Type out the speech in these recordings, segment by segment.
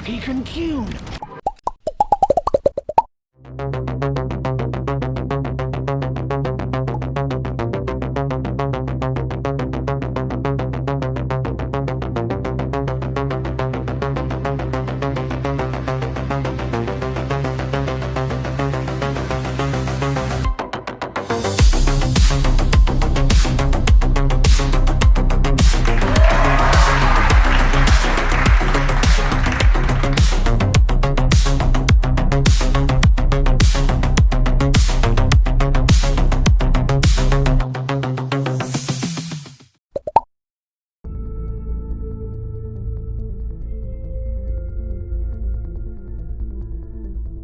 He can tune.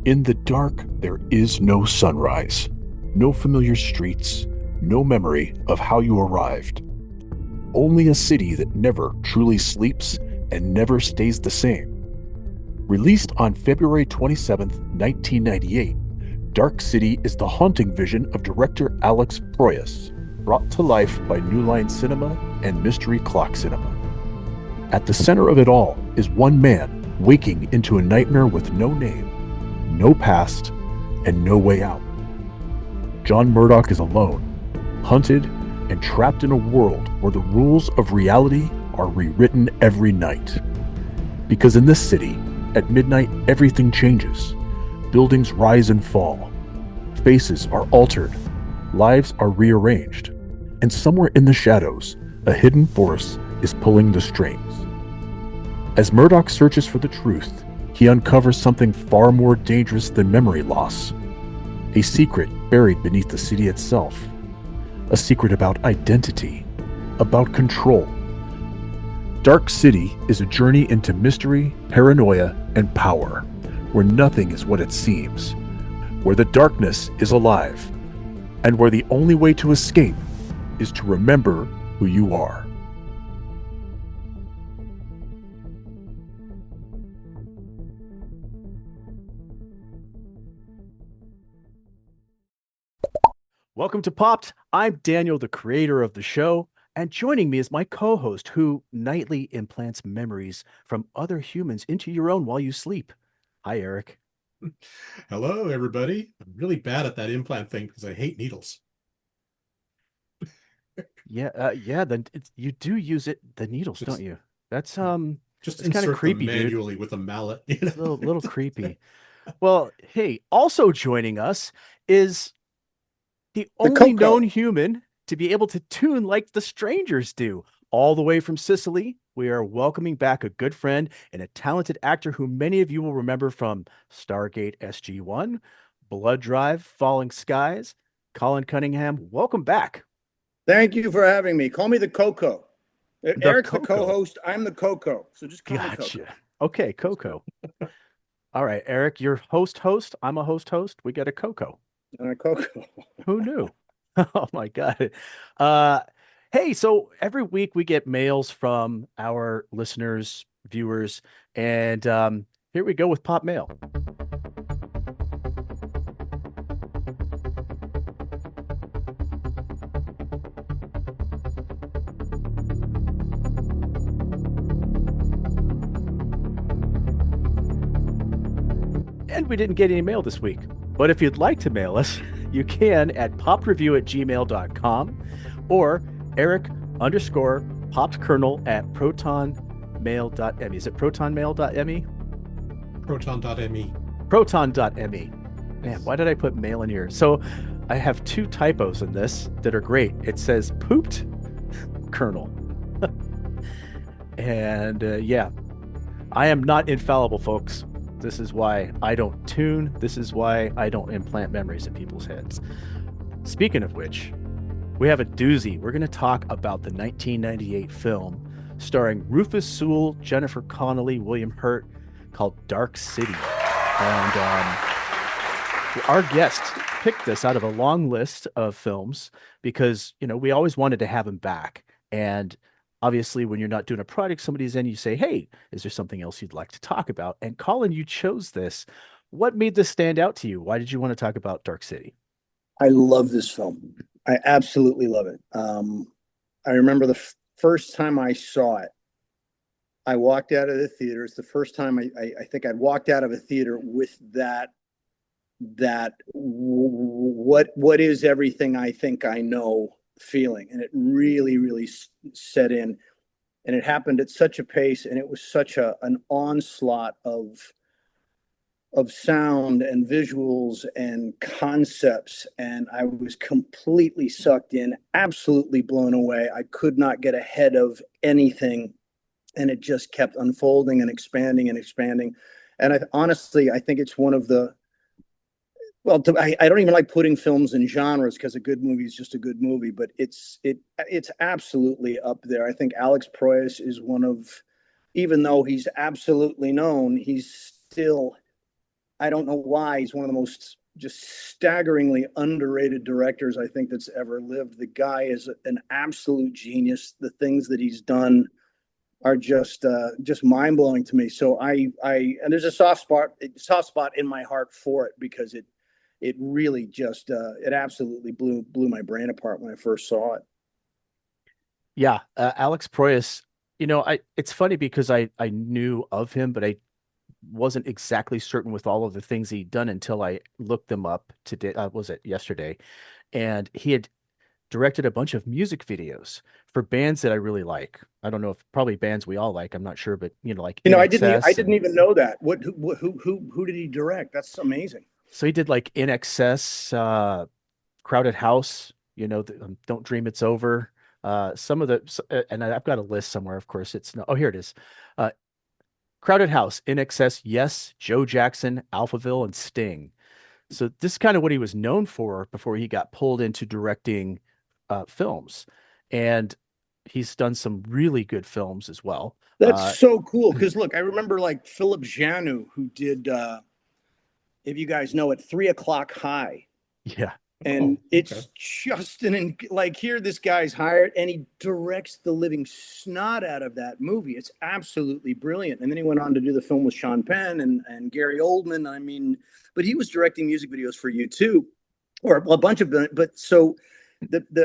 In the dark, there is no sunrise, no familiar streets, no memory of how you arrived. Only a city that never truly sleeps and never stays the same. Released on February 27th, 1998, Dark City is the haunting vision of director Alex Proyas, brought to life by New Line Cinema and Mystery Clock Cinema. At the center of it all is one man waking into a nightmare with no name, no past, and no way out. John Murdoch is alone, hunted, and trapped in a world where the rules of reality are rewritten every night. Because in this city, at midnight, everything changes. Buildings rise and fall. Faces are altered. Lives are rearranged. And somewhere in the shadows, a hidden force is pulling the strings. As Murdoch searches for the truth, he uncovers something far more dangerous than memory loss. A secret buried beneath the city itself. A secret about identity, about control. Dark City is a journey into mystery, paranoia, and power, where nothing is what it seems, where the darkness is alive, and where the only way to escape is to remember who you are. Welcome to Popped. I'm Daniel, the creator of the show, and joining me is my co-host who nightly implants memories from other humans into your own while you sleep. Hi, Eric. Hello, everybody. I'm really bad at that implant thing because I hate needles. Then you do use the needles, don't you? That's Just it's kind of insert them creepy, dude. manually with a mallet. Little creepy. Well, hey, also joining us is the only known human to be able to tune like the strangers do. All the way from Sicily, we are welcoming back a good friend and a talented actor who many of you will remember from Stargate SG-1, Blood Drive, Falling Skies. Colin Cunningham, welcome back. Thank you for having me. Call me the Coco. Eric's Coco. the co-host. I'm the Coco. So just call me Gotcha. Coco. Okay, Coco. All right, Eric, you're host. I'm a host. We got a Coco. And a Coco. Who knew? Oh my God. Hey, so every week we get mails from our listeners, viewers, and here we go with Pop Mail. And we didn't get any mail this week. But if you'd like to mail us, you can at popreview@gmail.com or Eric_poppedkernel at protonmail.me. Is it protonmail.me? Proton.me. Proton.me. Man, why did I put mail in here? So I have two typos in this that are great. It says pooped kernel. And yeah, I am not infallible, folks. This is why I don't tune. This is why I don't implant memories in people's heads. Speaking of which, we have a doozy. We're going to talk about the 1998 film starring Rufus Sewell, Jennifer Connelly, William Hurt, called Dark City. And our guest picked this out of a long list of films because, you know, we always wanted to have him back. And obviously, when you're not doing a project, somebody's in, you say, hey, is there something else you'd like to talk about? And Colin, you chose this. What made this stand out to you? Why did you want to talk about Dark City? I love this film. I absolutely love it. I remember the first time I saw it, I walked out of the theater. It's the first time I think I'd walked out of a theater with that what is everything I think I know feeling, and it really set in, and it happened at such a pace, and it was such an onslaught of sound and visuals and concepts, and I was completely sucked in, absolutely blown away. I could not get ahead of anything, and it just kept unfolding and expanding and expanding. And honestly, I think it's one of the well, I don't even like putting films in genres because a good movie is just a good movie, but it's absolutely up there. I think Alex Proyas is one of, even though he's absolutely known, he's still, I don't know why, he's one of the most just staggeringly underrated directors I think that's ever lived. The guy is an absolute genius. The things that he's done are just mind blowing to me. So and there's a soft spot in my heart for it because it really just it absolutely blew my brain apart when I first saw it. Yeah, Alex Proyas, it's funny because I knew of him, but I wasn't exactly certain with all of the things he'd done until I looked them up today. Was it yesterday? And he had directed a bunch of music videos for bands that I really like. I don't know if probably bands we all like. I'm not sure, but like You know, In I Excess. didn't even know that. Who did he direct? That's amazing. So he did like In Excess, Crowded House. Don't Dream It's Over. Some of and I've got a list somewhere. Of course, it's no. Oh, here it is. Uh, Crowded House, In Excess, Yes, Joe Jackson, Alphaville, and Sting. So this is kind of what he was known for before he got pulled into directing films, and he's done some really good films as well. That's so cool because look, I remember like Philip Janu who did if you guys know it, 3 o'clock high. Yeah. And it's just like here this guy's hired and he directs the living snot out of that movie. It's absolutely brilliant. And then he went on to do the film with Sean Penn and Gary Oldman. I mean, but he was directing music videos for U2 or a bunch of them. But so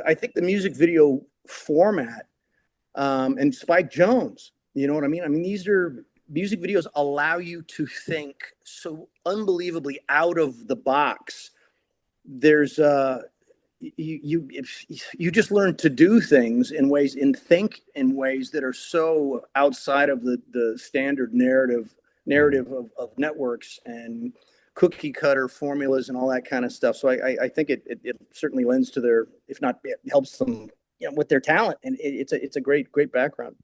I think the music video format and Spike Jones, you know what I mean? I mean, these are music videos allow you to think so unbelievably out of the box. There's you just learn to do things in ways and think in ways that are so outside of the standard narrative of networks and cookie cutter formulas and all that kind of stuff. So I think it certainly lends to their, if not, it helps them, with their talent, and it's a great background.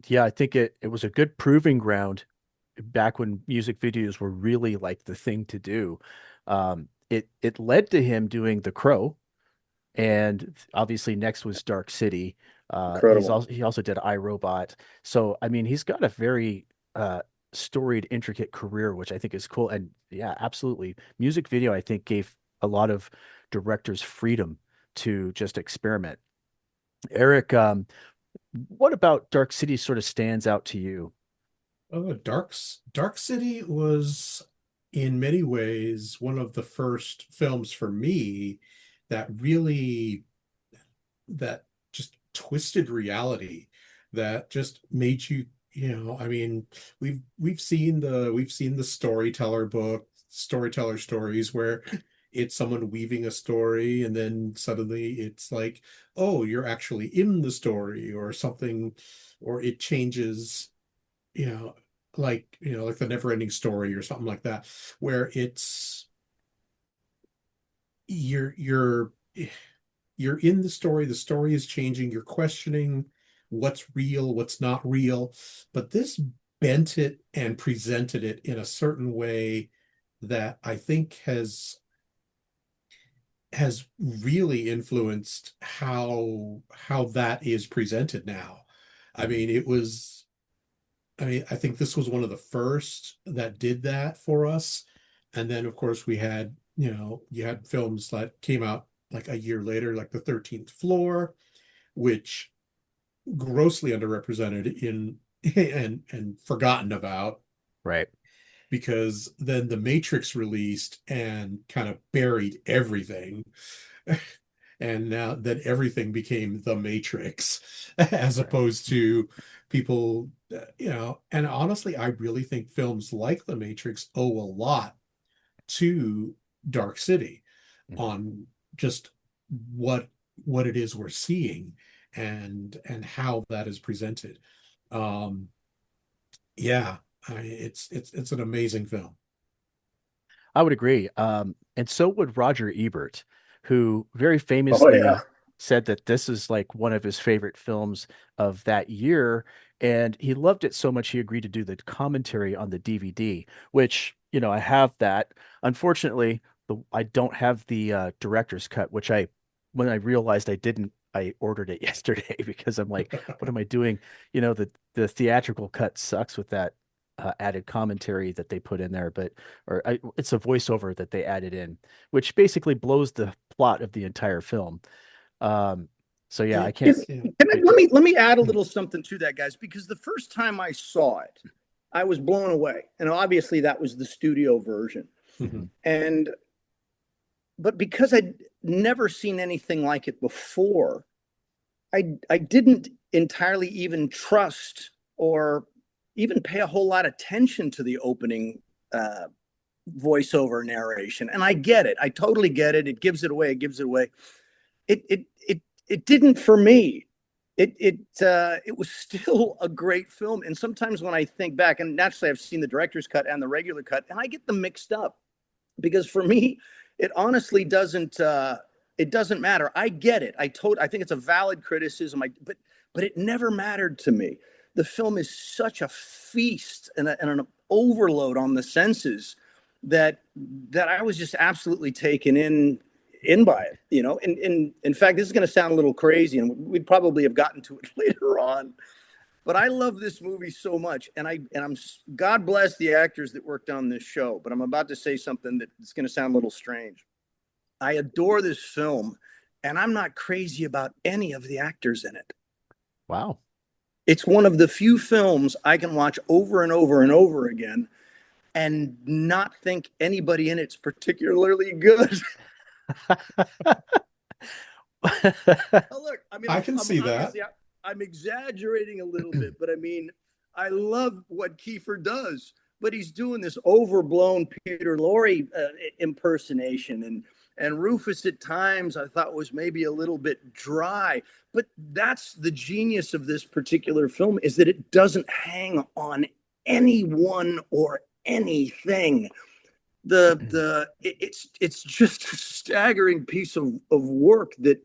Yeah, I think it was a good proving ground back when music videos were really like the thing to do. It led to him doing The Crow, and obviously next was Dark City. Incredible. He also did iRobot. So I mean, he's got a very storied, intricate career, which I think is cool. And yeah, absolutely, music video I think gave a lot of directors freedom to just experiment. Eric, what about Dark City sort of stands out to you? Oh, Dark City was in many ways one of the first films for me that really that just twisted reality, that just made you, I mean, we've seen the storyteller stories where it's someone weaving a story and then suddenly it's like, oh, you're actually in the story or something, or it changes, you know, like the never ending story or something like that, where it's you're you're in the story is changing, you're questioning what's real, what's not real. But this bent it and presented it in a certain way that I think has really influenced how that is presented now. I mean, I think this was one of the first that did that for us. And then, of course, we had, you had films that came out like a year later, like The 13th Floor, which grossly underrepresented in and forgotten about, Right. because then The Matrix released and kind of buried everything. And now that everything became The Matrix as opposed to People, and honestly, I really think films like The Matrix owe a lot to Dark City Mhm. on just what what it is we're seeing and how that is presented. Um, yeah, it's an amazing film. I would agree. And so would Roger Ebert, who very Oh yeah. famously said that this is like one of his favorite films of that year. And he loved it so much he agreed to do the commentary on the DVD, which, I have that. Unfortunately, I don't have the director's cut, which when I realized I didn't, I ordered it yesterday because I'm like, what am I doing? The theatrical cut sucks with that added commentary that they put in there, it's a voiceover that they added in, which basically blows the plot of the entire film. Um, so yeah, I can't. Yeah. Let me add a Hmm. little something to that, guys, because the first time I saw it, I was blown away. And obviously that was the studio version. Mhm. And but because I'd never seen anything like it before, I didn't entirely even trust or even pay a whole lot of attention to the opening uh, voiceover narration. And I get it. I totally get it. It gives it away. It gives it away. It didn't for me. It was still a great film. And sometimes when I think back, and naturally I've seen the director's cut and the regular cut, and I get them mixed up because for me, it honestly doesn't. It doesn't matter. I get it. I think it's a valid criticism. But it never mattered to me. The film is such a feast and an overload on the senses that I was just absolutely taken in by it. And in fact, this is going to sound a little crazy, and we'd probably have gotten to it later on. But I love this movie so much, and I'm God bless the actors that worked on this show. But I'm about to say something that's going to sound a little strange. I adore this film, and I'm not crazy about any of the actors in it. Wow. It's one of the few films I can watch over and over and over again and not think anybody in it's particularly good. Oh, look, I mean, I I'm, can I'm see that. obviously I'm exaggerating a little bit, but I mean, I love what Kiefer does, but he's doing this overblown Peter Lorre impersonation, and Rufus at times I thought was maybe a little bit dry, but that's the genius of this particular film is that it doesn't hang on anyone or anything. It's just a staggering piece of work that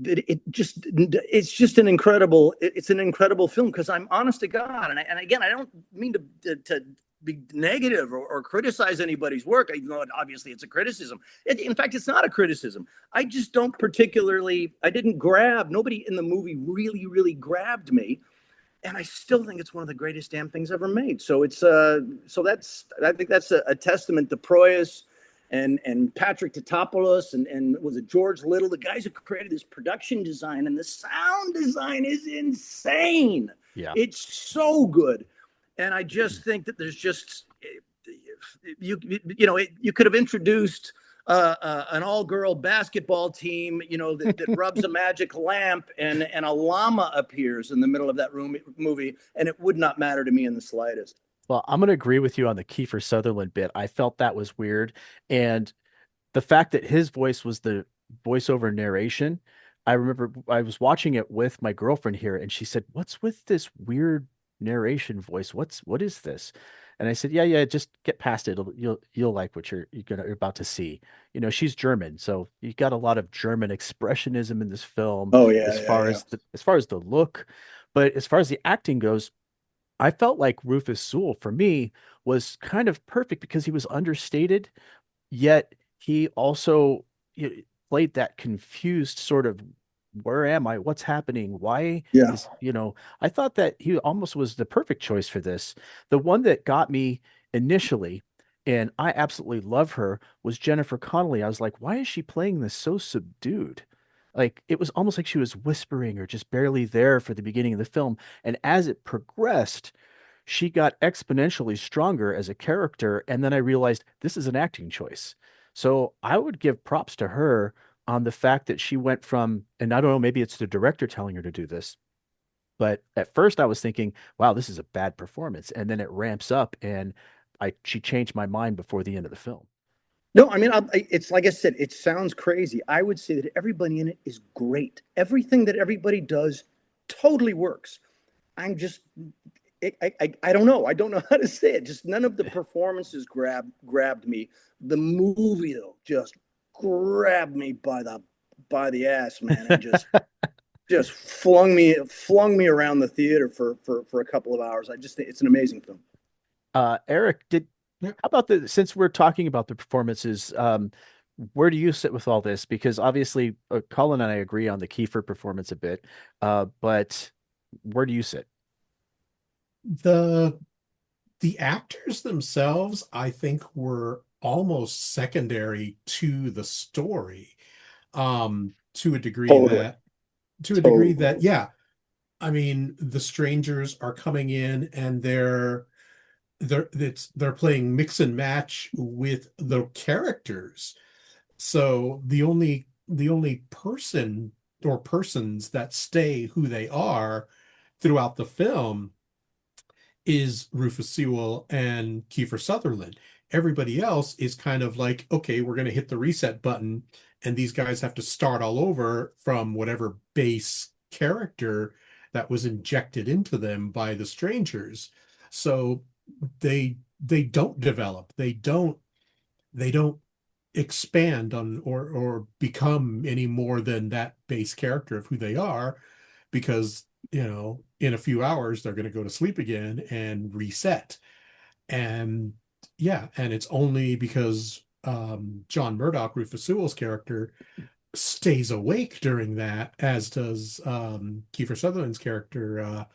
it's just an incredible film because I'm honest to God, and again, I don't mean to be negative or criticize anybody's work, even though obviously it's a criticism. In fact, it's not a criticism. I just don't particularly. I didn't grab. Nobody in the movie really grabbed me, and I still think it's one of the greatest damn things ever made. So I think that's a testament to Proyas and Patrick Tatopoulos and was it George Little, the guys who created this production design, and the sound design is insane. Yeah. It's so good, and I just think that there's just you could have introduced an all-girl basketball team, that rubs a magic lamp and a llama appears in the middle of that movie, and it would not matter to me in the slightest. Well, I'm going to agree with you on the Kiefer Sutherland bit. I felt that was weird. And the fact that his voice was the voiceover narration, I remember I was watching it with my girlfriend here, and she said, "What's with this weird narration voice? What is this?" And I said, "Yeah, yeah, just get past it. You'll like what you're about to see." She's German, so you got a lot of German expressionism in this film Oh yeah, as yeah, far yeah. as the look, but as far as the acting goes, I felt like Rufus Sewell for me was kind of perfect because he was understated, yet he also played that confused sort of, where am I? What's happening? Why Yeah. is, I thought that he almost was the perfect choice for this. The one that got me initially, and I absolutely love her, was Jennifer Connelly. I was like, why is she playing this so subdued? Like it was almost like she was whispering or just barely there for the beginning of the film. And as it progressed, she got exponentially stronger as a character. And then I realized this is an acting choice. So I would give props to her on the fact that she went from, and I don't know, maybe it's the director telling her to do this, But at first I was thinking, wow, this is a bad performance. And then it ramps up and she changed my mind before the end of the film. No, I mean, it's like I said, it sounds crazy. I would say that everybody in it is great. Everything that everybody does totally works. I'm just, I don't know. I don't know how to say it. Just none of the performances grabbed me. The movie though just grabbed me by the ass, man, and just flung me around the theater for a couple of hours. I just think it's an amazing film. Eric, how about since we're talking about the performances, where do you sit with all this? Because obviously, Colin and I agree on the Kiefer performance a bit, but where do you sit? The the actors themselves, I think, were almost secondary to the story, to a degree Totally, that to a degree that, totally. yeah, I mean, the strangers are coming in and they're playing mix and match with the characters. So the only person or persons that stay who they are throughout the film is Rufus Sewell and Kiefer Sutherland. Everybody else is kind of like, okay, we're going to hit the reset button, and these guys have to start all over from whatever base character that was injected into them by the strangers. So they don't develop. They don't expand on or become any more than that base character of who they are, because in a few hours they're going to go to sleep again and reset. And yeah, and it's only because John Murdoch, Rufus Sewell's character, stays awake during that, as does Kiefer Sutherland's character,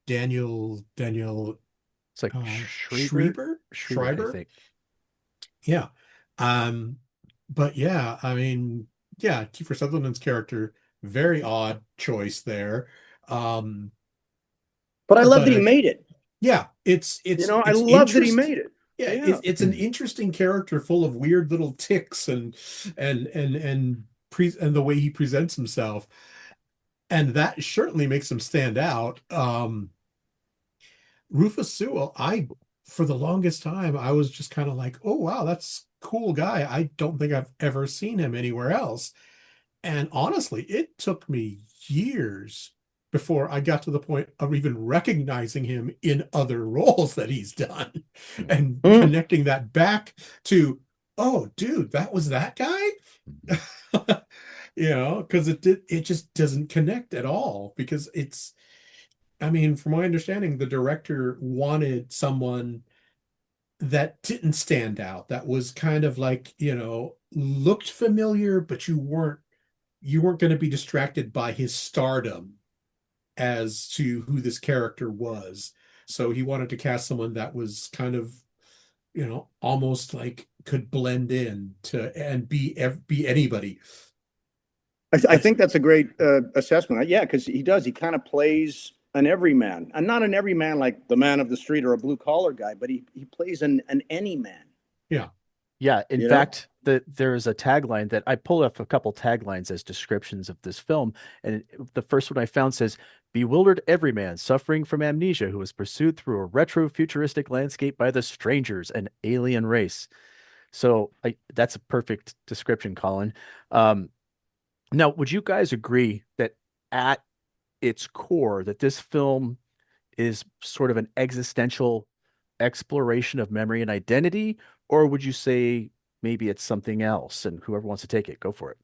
Daniel It's like Schreiber, I Schreiber. think. Yeah. Um, but yeah, I mean, yeah, Kiefer Sutherland's character, very odd choice there. Um, But I love but that he made it. yeah, I it's love that he interest. made it. Yeah, Yeah. it's an interesting character full of weird little ticks and the way he presents himself, and that certainly makes him stand out. Rufus Sewell, for the longest time, I was just kind of like, oh wow, that's cool guy. I don't think I've ever seen him anywhere else. And honestly, it took me years before I got to the point of even recognizing him in other roles that he's done Mm. and Mm. connecting that back to, oh, dude, that was that guy? Because it just doesn't connect at all, because I mean, from my understanding, the director wanted someone that didn't stand out, that was kind of like, looked familiar, but you weren't going to be distracted by his stardom as to who this character was. So he wanted to cast someone that was kind of, almost like could blend in to and be anybody. I That's think that's a great assessment. Yeah, because he does. He kind of plays an everyman, and not an everyman like the man of the street or a blue collar guy, but he plays an any man. Yeah. Yeah, in You know, fact, there is a tagline that I pulled up a couple taglines as descriptions of this film, and the first one I found says, "Bewildered everyman suffering from amnesia who is pursued through a retro-futuristic landscape by the strangers, an alien race." So that's a perfect description, Colin. Um, Now, would you guys agree that at its core, that this film is sort of an existential exploration of memory and identity, or would you say maybe it's something else? And whoever wants to take it, go for it.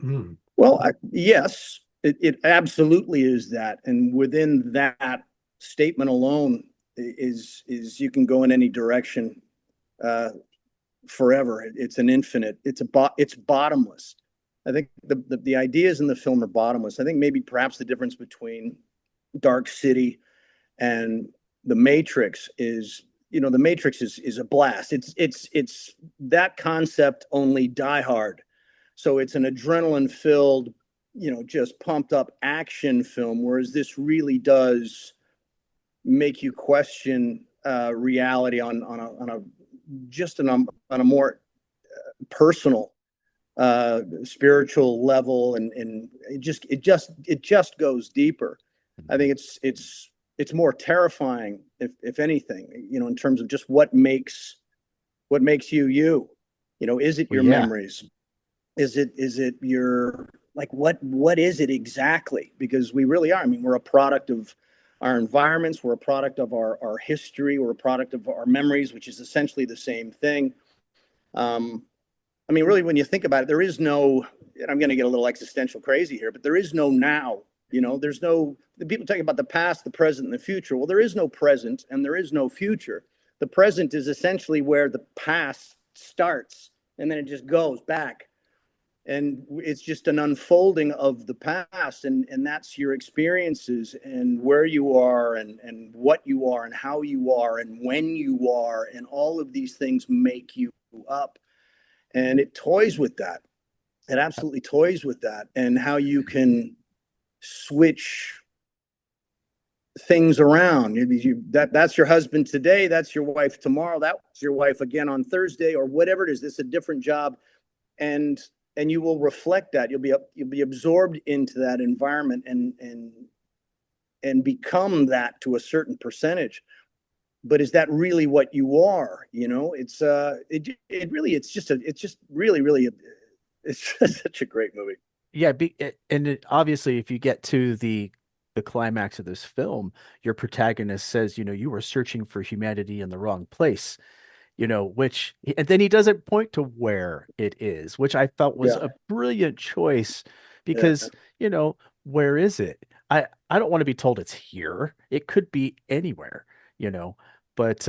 Mm. well, yes, it absolutely is that, and within that statement alone is you can go in any direction uh, forever. It's an infinite. It's bottomless. I think the ideas in the film are bottomless. I think maybe perhaps the difference between Dark City and the Matrix is, the Matrix is a blast. It's that concept, only Die Hard. So it's an adrenaline filled, just pumped up action film, whereas this really does make you question reality on a just on a more personal spiritual level, and it just goes deeper. I think it's more terrifying, if anything, in terms of just what makes you you. Is it Well, your yeah. memories? Is it your, like, what is it exactly? Because we really are. I mean, we're a product of our environments. We're a product of our history. We're a product of our memories, which is essentially the same thing. I mean, really, when you think about it, there is no, and I'm going to get a little existential crazy here, but there is no now. There's no, the people talking about the past, the present, and the future. Well, there is no present and there is no future. The present is essentially where the past starts, and then it just goes back. And it's just an unfolding of the past, and that's your experiences and where you are, and what you are and how you are and when you are, and all of these things make you up. And it toys with that. It absolutely toys with that, and how you can switch things around. That's your husband today, that's your wife tomorrow, that's your wife again on Thursday, or whatever it is. It's a different job, and you will reflect that. You'll be absorbed into that environment, and become that to a certain percentage. But is that really what you are? It's it's just really, it's just such a great movie. Yeah, obviously, if you get to the climax of this film, your protagonist says, you were searching for humanity in the wrong place, which, and then he doesn't point to where it is, which I felt was Yeah, a brilliant choice yeah. because, where is it? I don't want to be told it's here. It could be anywhere, you know, but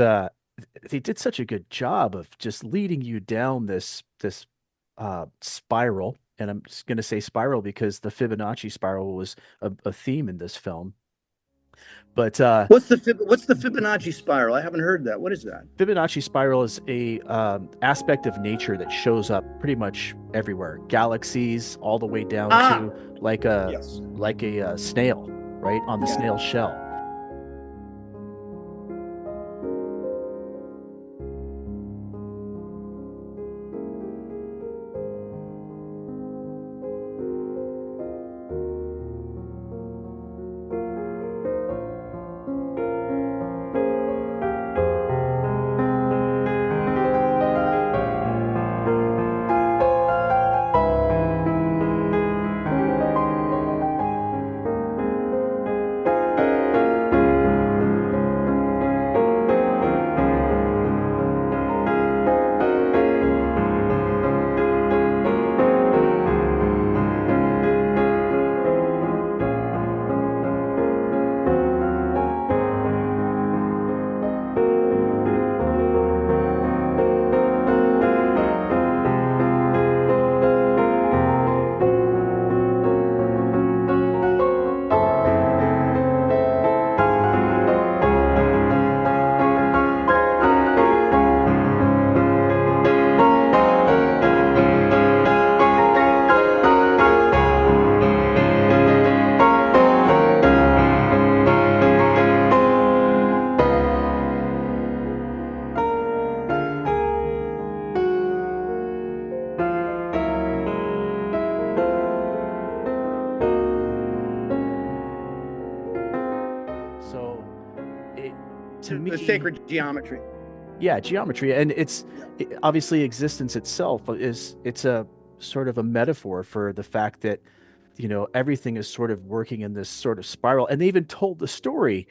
they did such a good job of just leading you down this spiral. And I'm just going to say spiral because the Fibonacci spiral was a theme in this film. But What's the Fibonacci spiral? I haven't heard that. What is that? Fibonacci spiral is a aspect of nature that shows up pretty much everywhere. Galaxies, all the way down Ah, to like a yes. snail, right on the Yeah. snail shell. So it to The me, sacred geometry. yeah, geometry, and Yeah. obviously existence itself is it's a sort of a metaphor for the fact that everything is sort of working in this sort of spiral, and they even told the story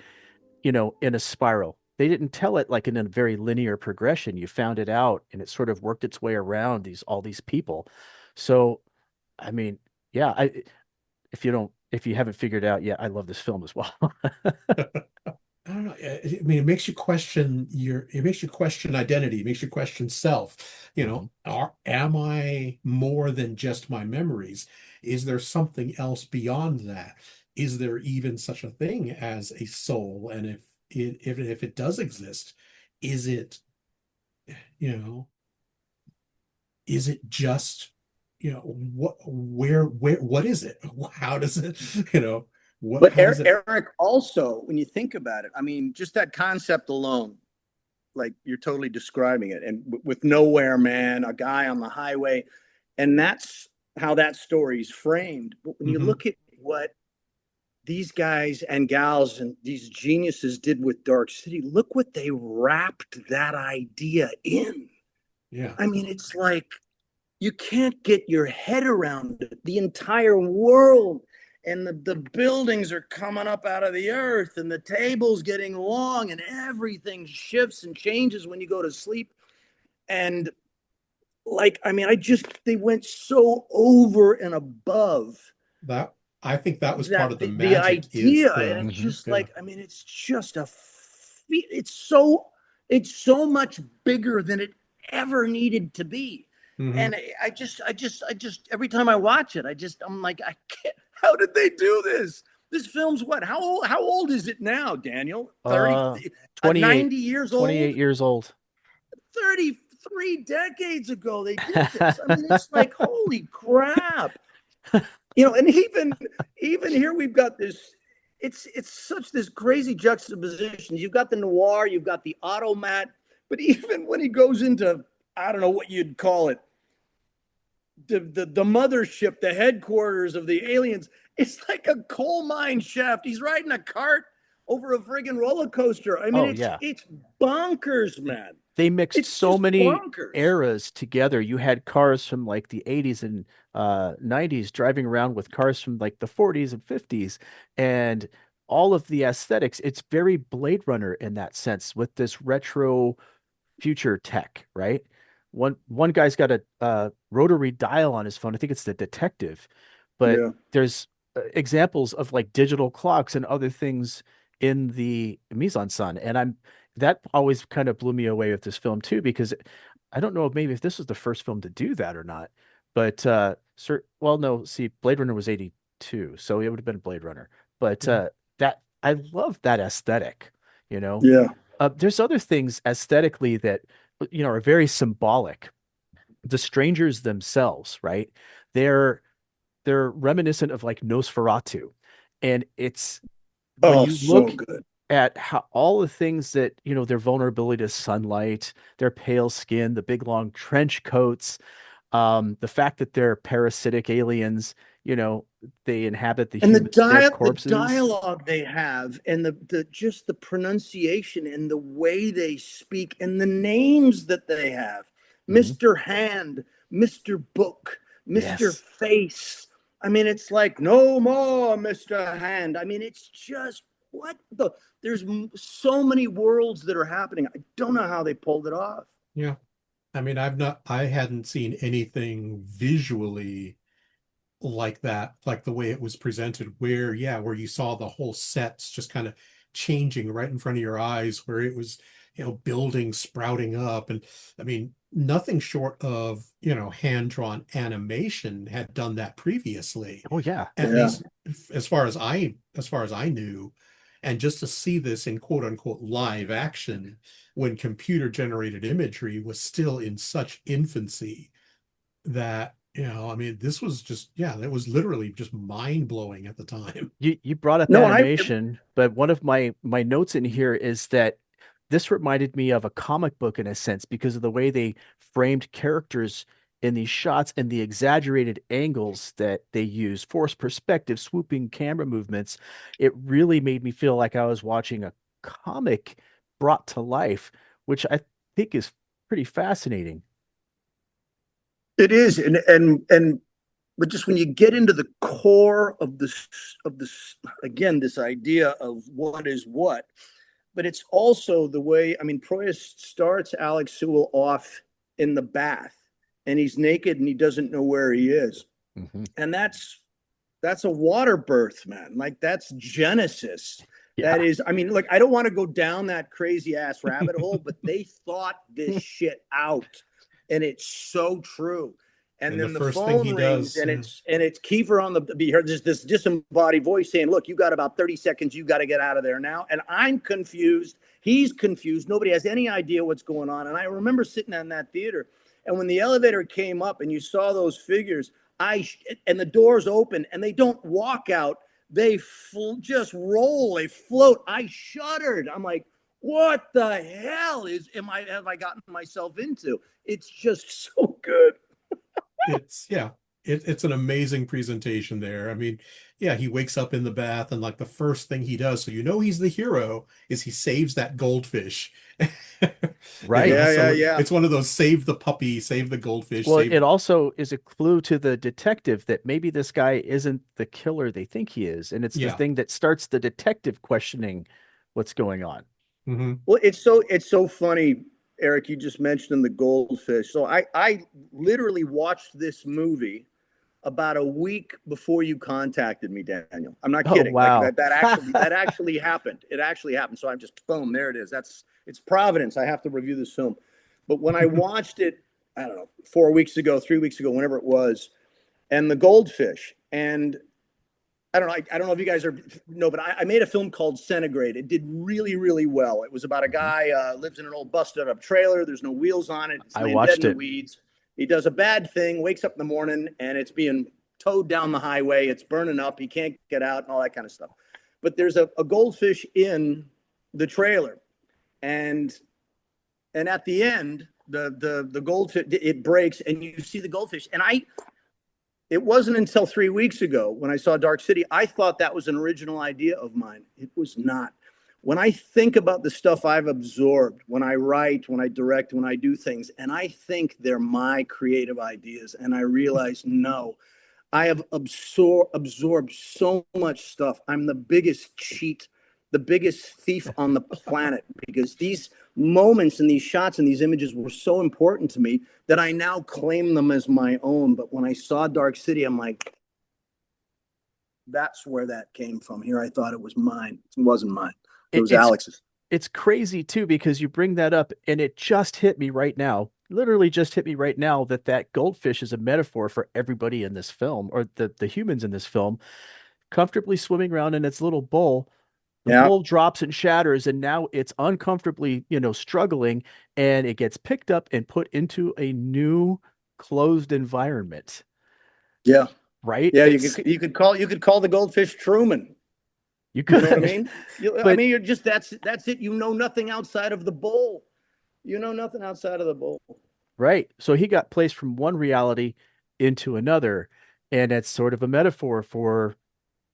in a spiral. They didn't tell it like in a very linear progression. You found it out and it sort of worked its way around all these people. So, I mean, yeah, if you haven't figured out yet, I love this film as well. I don't know. I mean, it makes you question identity. It makes you question self. Mhm. Am I more than just my memories? Is there something else beyond that? Is there even such a thing as a soul? And if it does exist, is it, you know, is it just, what is it? How does it, But how does it? Eric, also, when you think about it, I mean, just that concept alone, like you're totally describing it, and with Nowhere Man, a guy on the highway, And that's how that story's framed. But when you Mm-hmm. look at what these guys and gals and these geniuses did with Dark City, look what they wrapped that idea in. Yeah. I mean, it's like you can't get your head around it. The entire world and the buildings are coming up out of the earth and the table's getting long and everything shifts and changes when you go to sleep. And like, I mean, they went so over and above That I think that was part that of the the magic is idea, and the it's Hmm. just yeah. like, I mean, it's just it's so much bigger than it ever needed to be. Mm-hmm. And I just every time I watch it, I'm like, I can't. How did they do this? This film's what? How old is it now, Daniel? 30, Uh, 28, 90 years 28 old? years old. 33 decades ago they did this. I mean, it's like, holy crap. And even here we've got this. It's such this crazy juxtaposition. You've got the noir, you've got the automat, but even when he goes into, I don't know what you'd call it, the mothership, the headquarters of the aliens, it's like a coal mine shaft. He's riding a cart over a friggin' roller coaster. I mean, Oh it's yeah. it's bonkers, man. They mixed It's so just many bonkers. eras together. You had cars from like the 80s and 90s driving around with cars from like the 40s and 50s and all of the aesthetics. It's very Blade Runner in that sense with this retro future tech, right? One guy's got a rotary dial on his phone. I think it's the detective, but Yeah. there's examples of like digital clocks and other things in the mise en scène, and that always kind of blew me away with this film too because I don't know if maybe if this was the first film to do that or not, but well, no, see, Blade Runner was 82, so it would have been Blade Runner, but Yeah. that I love that aesthetic, you know. Yeah. There's other things aesthetically that are very symbolic. The strangers themselves, right? They're they're reminiscent of like Nosferatu, and it's when Oh, you so look good. at how all the things that their vulnerability to sunlight, their pale skin, the big long trench coats, the fact that they're parasitic aliens, you know, they inhabit the And humans' dead the corpses. dialogue they have, and the just the pronunciation and the way they speak and the names that they have. Mhm. Mr. Hand, Mr. Book, Mr. Yes. Face. I mean, it's like, no more Mr. Hand. I mean, it's just what the there's so many worlds that are happening. I don't know how they pulled it off. Yeah. I mean, I hadn't seen anything visually like that, like the way it was presented, where you saw the whole sets just kind of changing right in front of your eyes, where it was, buildings sprouting up. And I mean, nothing short of, hand-drawn animation had done that previously, Oh yeah. at Yeah. least as far as I knew. And just to see this in quote unquote live action when computer generated imagery was still in such infancy that, I mean, this was just, yeah, that was literally just mind blowing at the time. You brought up No, animation, but one of my notes in here is that this reminded me of a comic book in a sense because of the way they framed characters in these shots and the exaggerated angles that they use, forced perspective, swooping camera movements. It really made me feel like I was watching a comic brought to life, which I think is pretty fascinating. it is, and but just when you get into the core of this again, this idea of what is what, but it's also the way, I mean, Proyas starts Alex Sewell off in the bath and he's naked and he doesn't know where he is. Mhm. And that's a water birth, man. Like, that's Genesis. That Yeah. is, I mean, like, I don't want to go down that crazy ass rabbit hole, but they thought this shit out. And it's so true. And And the then the first thing phone he rings does, and it's Kiefer on the be heard this disembodied voice saying, "Look, you got about 30 seconds, you got to get out of there now." And I'm confused. He's confused. Nobody has any idea what's going on. And I remember sitting in that theater, and when the elevator came up and you saw those figures, and the doors open and they don't walk out, they just roll, they float. I shuddered. I'm like, what the hell have I gotten myself into? It's just so good. it's yeah, it's an amazing presentation there. I mean, yeah, he wakes up in the bath and like the first thing he does, so you know he's the hero, is he saves that goldfish. Right. So Yeah. it's one of those save the puppy, save the goldfish, Well, save. it also is a clue to the detective that maybe this guy isn't the killer they think he is. And it's the Yeah. thing that starts the detective questioning what's going on. Hmm. Well, it's so funny, Eric. You just mentioned the goldfish. So I literally watched this movie about a week before you contacted me, Daniel. I'm not Oh, kidding. Like wow. that actually happened. It actually happened. So I'm just boom, there it is. It's Providence. I have to review this film. But when I watched it, I don't know, 4 weeks ago, 3 weeks ago, whenever it was, and the goldfish, and I don't know if you guys know, but I made a film called Centigrade. It did really, really well. It was about a Mhm. guy lives in an old busted up trailer. There's no wheels on it. It's I laying dead in watched the it. weeds. He does a bad thing, wakes up in the morning, and it's being towed down the highway. It's burning up. He can't get out, and all that kind of stuff. But there's a goldfish in the trailer, and at the end, the goldfish, it breaks, and you see the goldfish. And it wasn't until 3 weeks ago when I saw Dark City, I thought that was an original idea of mine. It was not. When I think about the stuff I've absorbed, when I write, when I direct, when I do things, and I think they're my creative ideas, and I realize, no, I have absorbed so much stuff. I'm the biggest cheat, the biggest thief on the planet, because these moments and these shots and these images were so important to me that I now claim them as my own. But when I saw Dark City, I'm like, that's where that came from. Here, I thought it was mine. It wasn't mine. It It, was it's Alex's. it's crazy too because you bring that up and it just hit me right now. Literally just hit me right now that that goldfish is a metaphor for everybody in this film or the humans in this film comfortably swimming around in its little bowl. The Yeah, bowl drops and shatters and now it's uncomfortably, struggling and it gets picked up and put into a new closed environment, yeah, right? yeah. You It's could you could call the goldfish Truman. you You know what I could, mean? I but mean, you're just that's it. You know nothing outside of the bowl. You know nothing outside of the bowl. right. So he got placed from one reality into another. And it's sort of a metaphor for,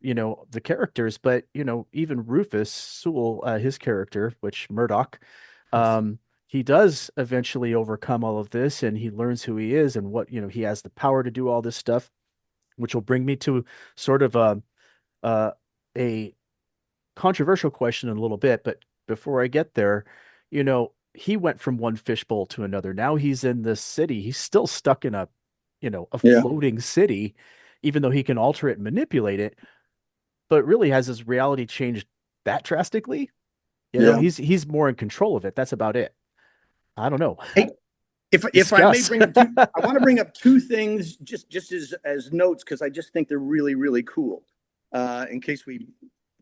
the characters. But, even Rufus Sewell, his character, which Murdoch, um, he does eventually overcome all of this and he learns who he is and what, he has the power to do all this stuff, which will bring me to sort of a, a controversial question in a little bit, but before I get there, he went from one fishbowl to another. Now he's in this city. He's still stuck in a Yeah, floating city, even though he can alter it and manipulate it. But really, has his reality changed that drastically? yeah. He's more in control of it. That's about it. I don't know. Hey, if I may Discuss. bring up I want to bring up two things just as notes because I just think they're really really cool. In case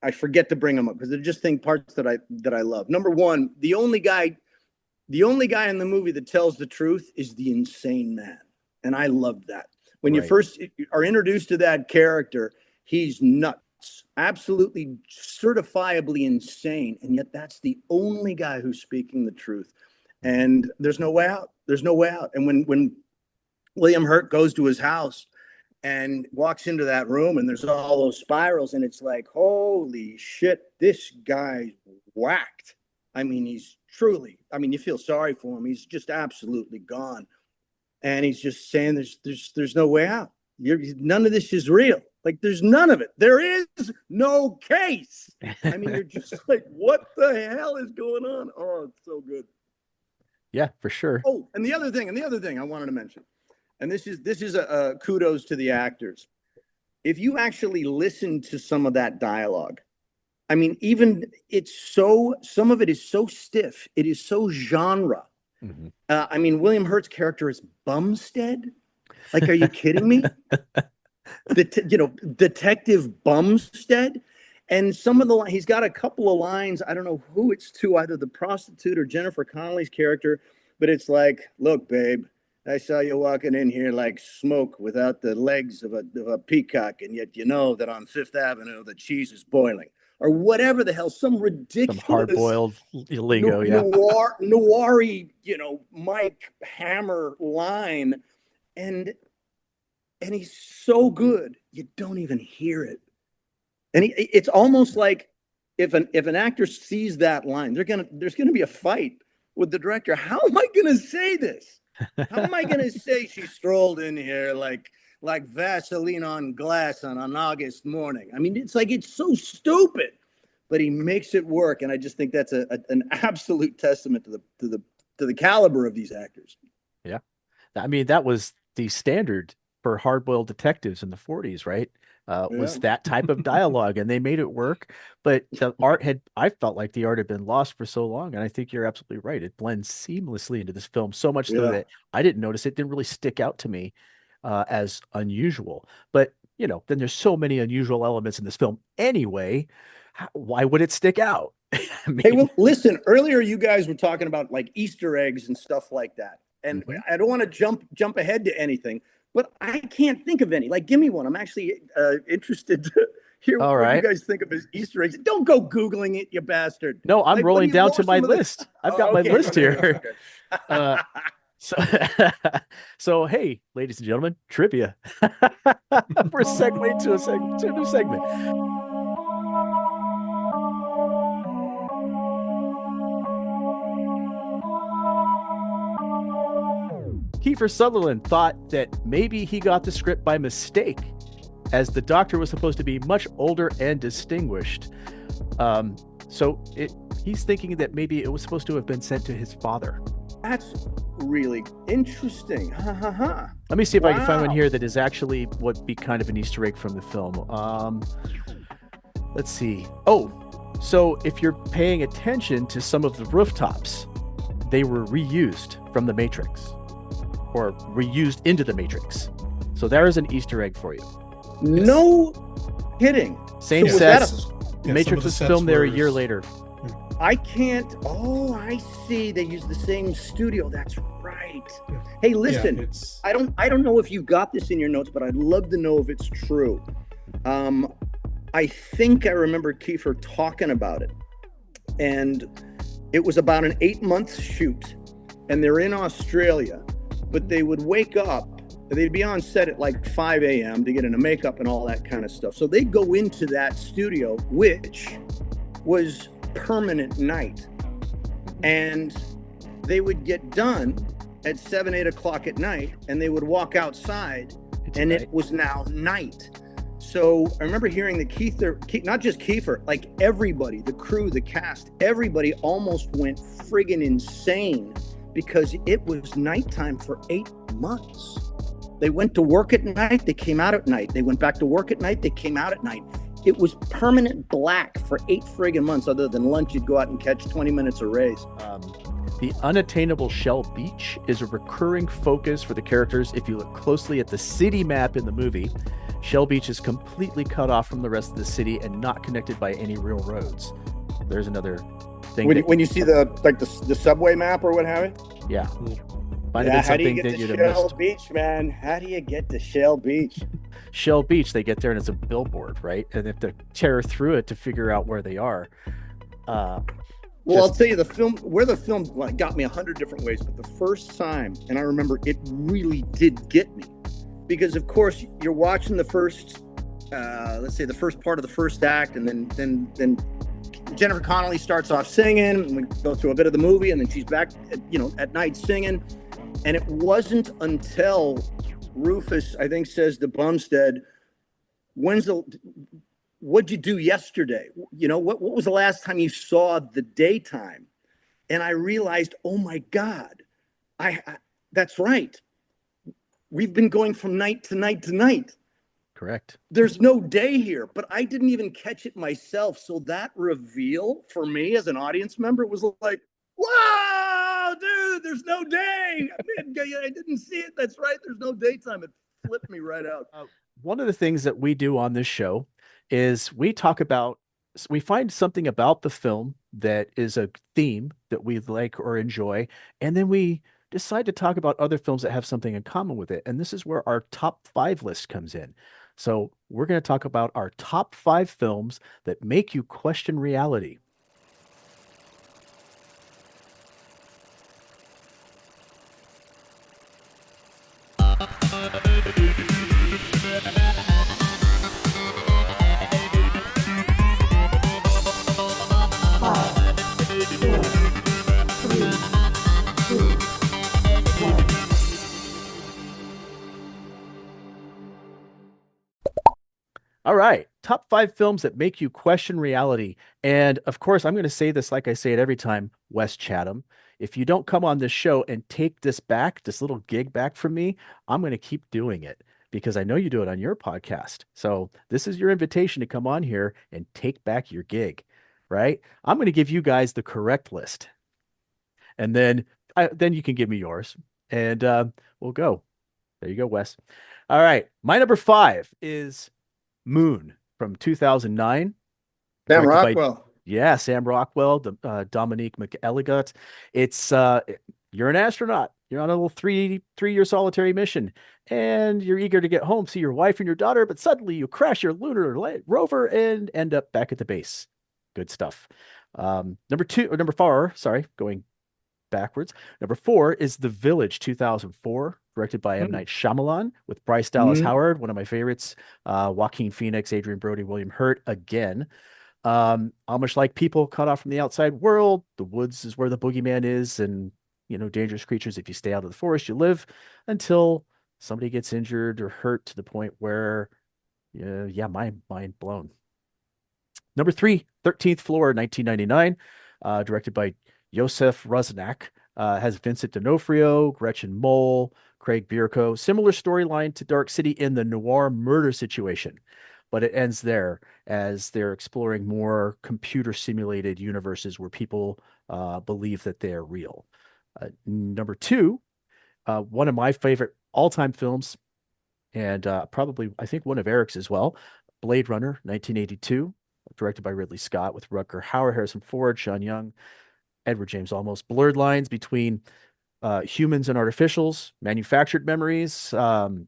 I forget to bring them up because they're just parts that I love. Number one, the only guy in the movie that tells the truth is the insane man, and I love that. When you Right. first are introduced to that character, he's nuts, absolutely certifiably insane, and yet that's the only guy who's speaking the truth. And there's no way out. There's no way out. And when William Hurt goes to his house and walks into that room and there's all those spirals and it's like, holy shit, this guy's whacked. I mean, you feel sorry for him. He's just absolutely gone. And he's just saying there's no way out. None of this is real. Like there's none of it. There is no case. I mean, you're just like, what the hell is going on? Oh, it's so good. Yeah, for sure. Oh, and the other thing I wanted to mention, and this is a kudos to the actors. If you actually listen to some of that dialogue, I mean, even some of it is so stiff, it is so genre. Mhm. I mean, William Hurt's character is Bumstead. Like, are you kidding me? Detective Bumstead. And some of he's got a couple of lines. I don't know who it's to, either the prostitute or Jennifer Connelly's character, but it's like, look, babe, I saw you walking in here like smoke without the legs of a peacock, and yet you know that on Fifth Avenue the cheese is boiling, or whatever the hell, some Some ridiculous hard-boiled lingo, yeah. noir, Mike Hammer line, and and he's so good, you don't even hear it. And it's almost like if an actor sees that line, there's gonna be a fight with the director. How am I gonna say this? How am I gonna say she strolled in here like Vaseline on glass on an August morning? I mean, it's so stupid, but he makes it work, and I just think that's an absolute testament to the caliber of these actors. Yeah. I mean, that was the standard for hard-boiled detectives in the 40s, right? Was Yeah. that type of dialogue, and they made it work. But I felt like the art had been lost for so long, and I think you're absolutely right. It blends seamlessly into this film, so much so Yeah. that I didn't notice it, didn't really stick out to me as unusual. But, then there's so many unusual elements in this film anyway. Why would it stick out? I Hey, mean, well, listen, earlier you guys were talking about like Easter eggs and stuff like that. And Mhm. I don't want to jump ahead to anything, but I can't think of any. Like, give me one. I'm actually interested to hear All what you right. guys think of as Easter eggs. Don't go Googling it, you bastard. No, I'm Like, what do rolling you, down what to were my some of the, list. I've got oh, my okay, list okay, here. okay. Uh, so, so hey, ladies and gentlemen, trivia. We're segueing to a new segment. Kiefer Sutherland thought that maybe he got the script by mistake, as the Doctor was supposed to be much older and distinguished. So he's thinking that maybe it was supposed to have been sent to his father. That's really interesting. Ha ha ha. Let me see if I can find one Wow. here that is actually would be kind of an Easter egg from the film. Let's see. Oh, so if you're paying attention to some of the rooftops, they were reused from the Matrix, or reused into the Matrix. So there is an Easter egg for you. No kidding. Same So was that sets. Yeah, Matrix some of the was sets filmed there a were- year later. I can't. Oh, I see. They use the same studio. That's right. Hey, listen. Yeah, it's I don't know if you got this in your notes, but I'd love to know if it's true. I think I remember Kiefer talking about it, and it was about an 8-month shoot, and they're in Australia, but they would wake up. They'd be on set at like 5 a.m. to get into makeup and all that kind of stuff. So they'd go into that studio, which was permanent night, and they would get done at 7, 8 o'clock at night, and they would walk outside, and it was now night. So I remember hearing that not just Kiefer, like everybody, the crew, the cast, everybody almost went friggin' insane because it was nighttime for 8 months. They went to work at night, they came out at night. They went back to work at night, they came out at night. It was permanent black for 8 friggin' months. Other than lunch, you'd go out and catch 20 minutes of rays. The unattainable Shell Beach is a recurring focus for the characters. If you look closely at the city map in the movie, Shell Beach is completely cut off from the rest of the city and not connected by any real roads. There's another thing. When you see the subway map or what have you? Yeah. Might Yeah, have how been do you something get that to you'd have Shell missed. Beach, man? How do you get to Shell Beach? Shell Beach, they get there and it's a billboard, right? And they have to tear through it to figure out where they are. Well, I'll tell you, the film got me 100 different ways, but the first time, and I remember it really did get me, because of course you're watching the first, let's say the first part of the first act, and then Jennifer Connelly starts off singing, and we go through a bit of the movie, and then she's back, at night singing, and it wasn't until Rufus, I think, says to Bumstead, what'd you do yesterday? What was the last time you saw the daytime? And I realized, oh my God, I that's right. We've been going from night to night to night. Correct. There's no day here, but I didn't even catch it myself. So that reveal for me as an audience member was like, wow, dude, there's no day. I didn't see it. That's right. There's no daytime. It flipped me right out. One of the things that we do on this show is we find something about the film that is a theme that we like or enjoy, and then we decide to talk about other films that have something in common with it. And this is where our top 5 list comes in. So we're going to talk about our top 5 films that make you question reality. All right. Top five films that make you question reality. And of course, I'm going to say this like I say it every time, Wes Chatham. If you don't come on this show and take this back, this little gig back from me, I'm going to keep doing it because I know you do it on your podcast. So this is your invitation to come on here and take back your gig, right? I'm going to give you guys the correct list. And then you can give me yours and we'll go. There you go, Wes. All right. My number five is Moon from 2009, Sam directed by, Rockwell. yeah, Sam Rockwell, Dominique McElligott. It's you're an astronaut. You're on a little three-year solitary mission, and you're eager to get home, see your wife and your daughter, but suddenly you crash your lunar rover and end up back at the base. Good stuff. Number four, sorry, going backwards. Number four is The Village 2004, directed by M. Hmm. Night Shyamalan with Bryce Dallas Mm. Howard, one of my favorites. Joaquin Phoenix, Adrian Brody, William Hurt again. Almost like people cut off from the outside world, the woods is where the boogeyman is, and dangerous creatures. If you stay out of the forest, you live until somebody gets injured or hurt to the point where, yeah, mind blown. Number three, 13th Floor, 1999, directed by Josef Rusnak, has Vincent D'Onofrio, Gretchen Mol, Craig Bierko. Similar storyline to Dark City in the noir murder situation, but it ends there as they're exploring more computer simulated universes where people believe that they're real. Number two, one of my favorite all-time films, and probably I think one of Eric's as well, Blade Runner, 1982, directed by Ridley Scott with Rutger Hauer, Harrison Ford, Sean Young, Edward James Olmos. Blurred lines between humans and artificials, manufactured memories. And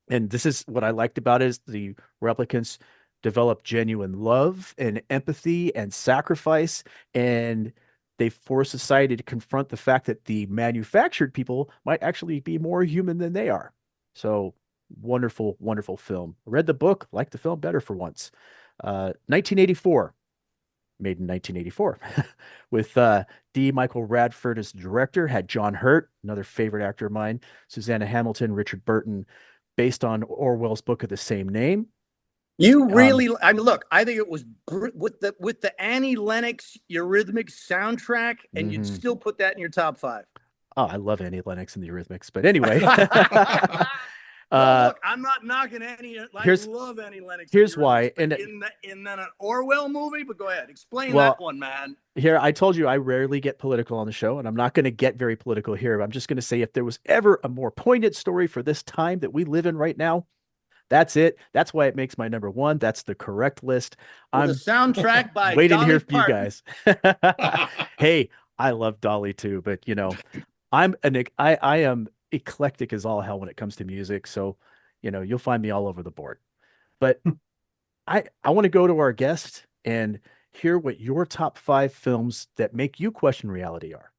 this is what I liked about it is the replicants develop genuine love and empathy and sacrifice, and they force society to confront the fact that the manufactured people might actually be more human than they are. So wonderful, wonderful film. Read the book, liked the film better for once. 1984, made in 1984, with D. Michael Radford as director, had John Hurt, another favorite actor of mine, Susanna Hamilton, Richard Burton, based on Orwell's book of the same name. You really, I mean, look, I think it was with the Annie Lennox Eurythmics soundtrack, and you'd still put that in your top five. Oh, I love Annie Lennox and the Eurythmics, but anyway. Well, look, I'm not knocking Annie. I love Annie Lennox. Here's why, and in an Orwell movie. But go ahead, explain that one, man. Here, I told you I rarely get political on the show, and I'm not going to get very political here. I'm just going to say if there was ever a more poignant story for this time that we live in right now, that's it. That's why it makes my number one. That's the correct list. I'm the soundtrack by waiting to hear from Parton. you guys. Hey, I love Dolly too, but I am eclectic as all hell when it comes to music. So, you'll find me all over the board. But I want to go to our guest and hear what your top five films that make you question reality are.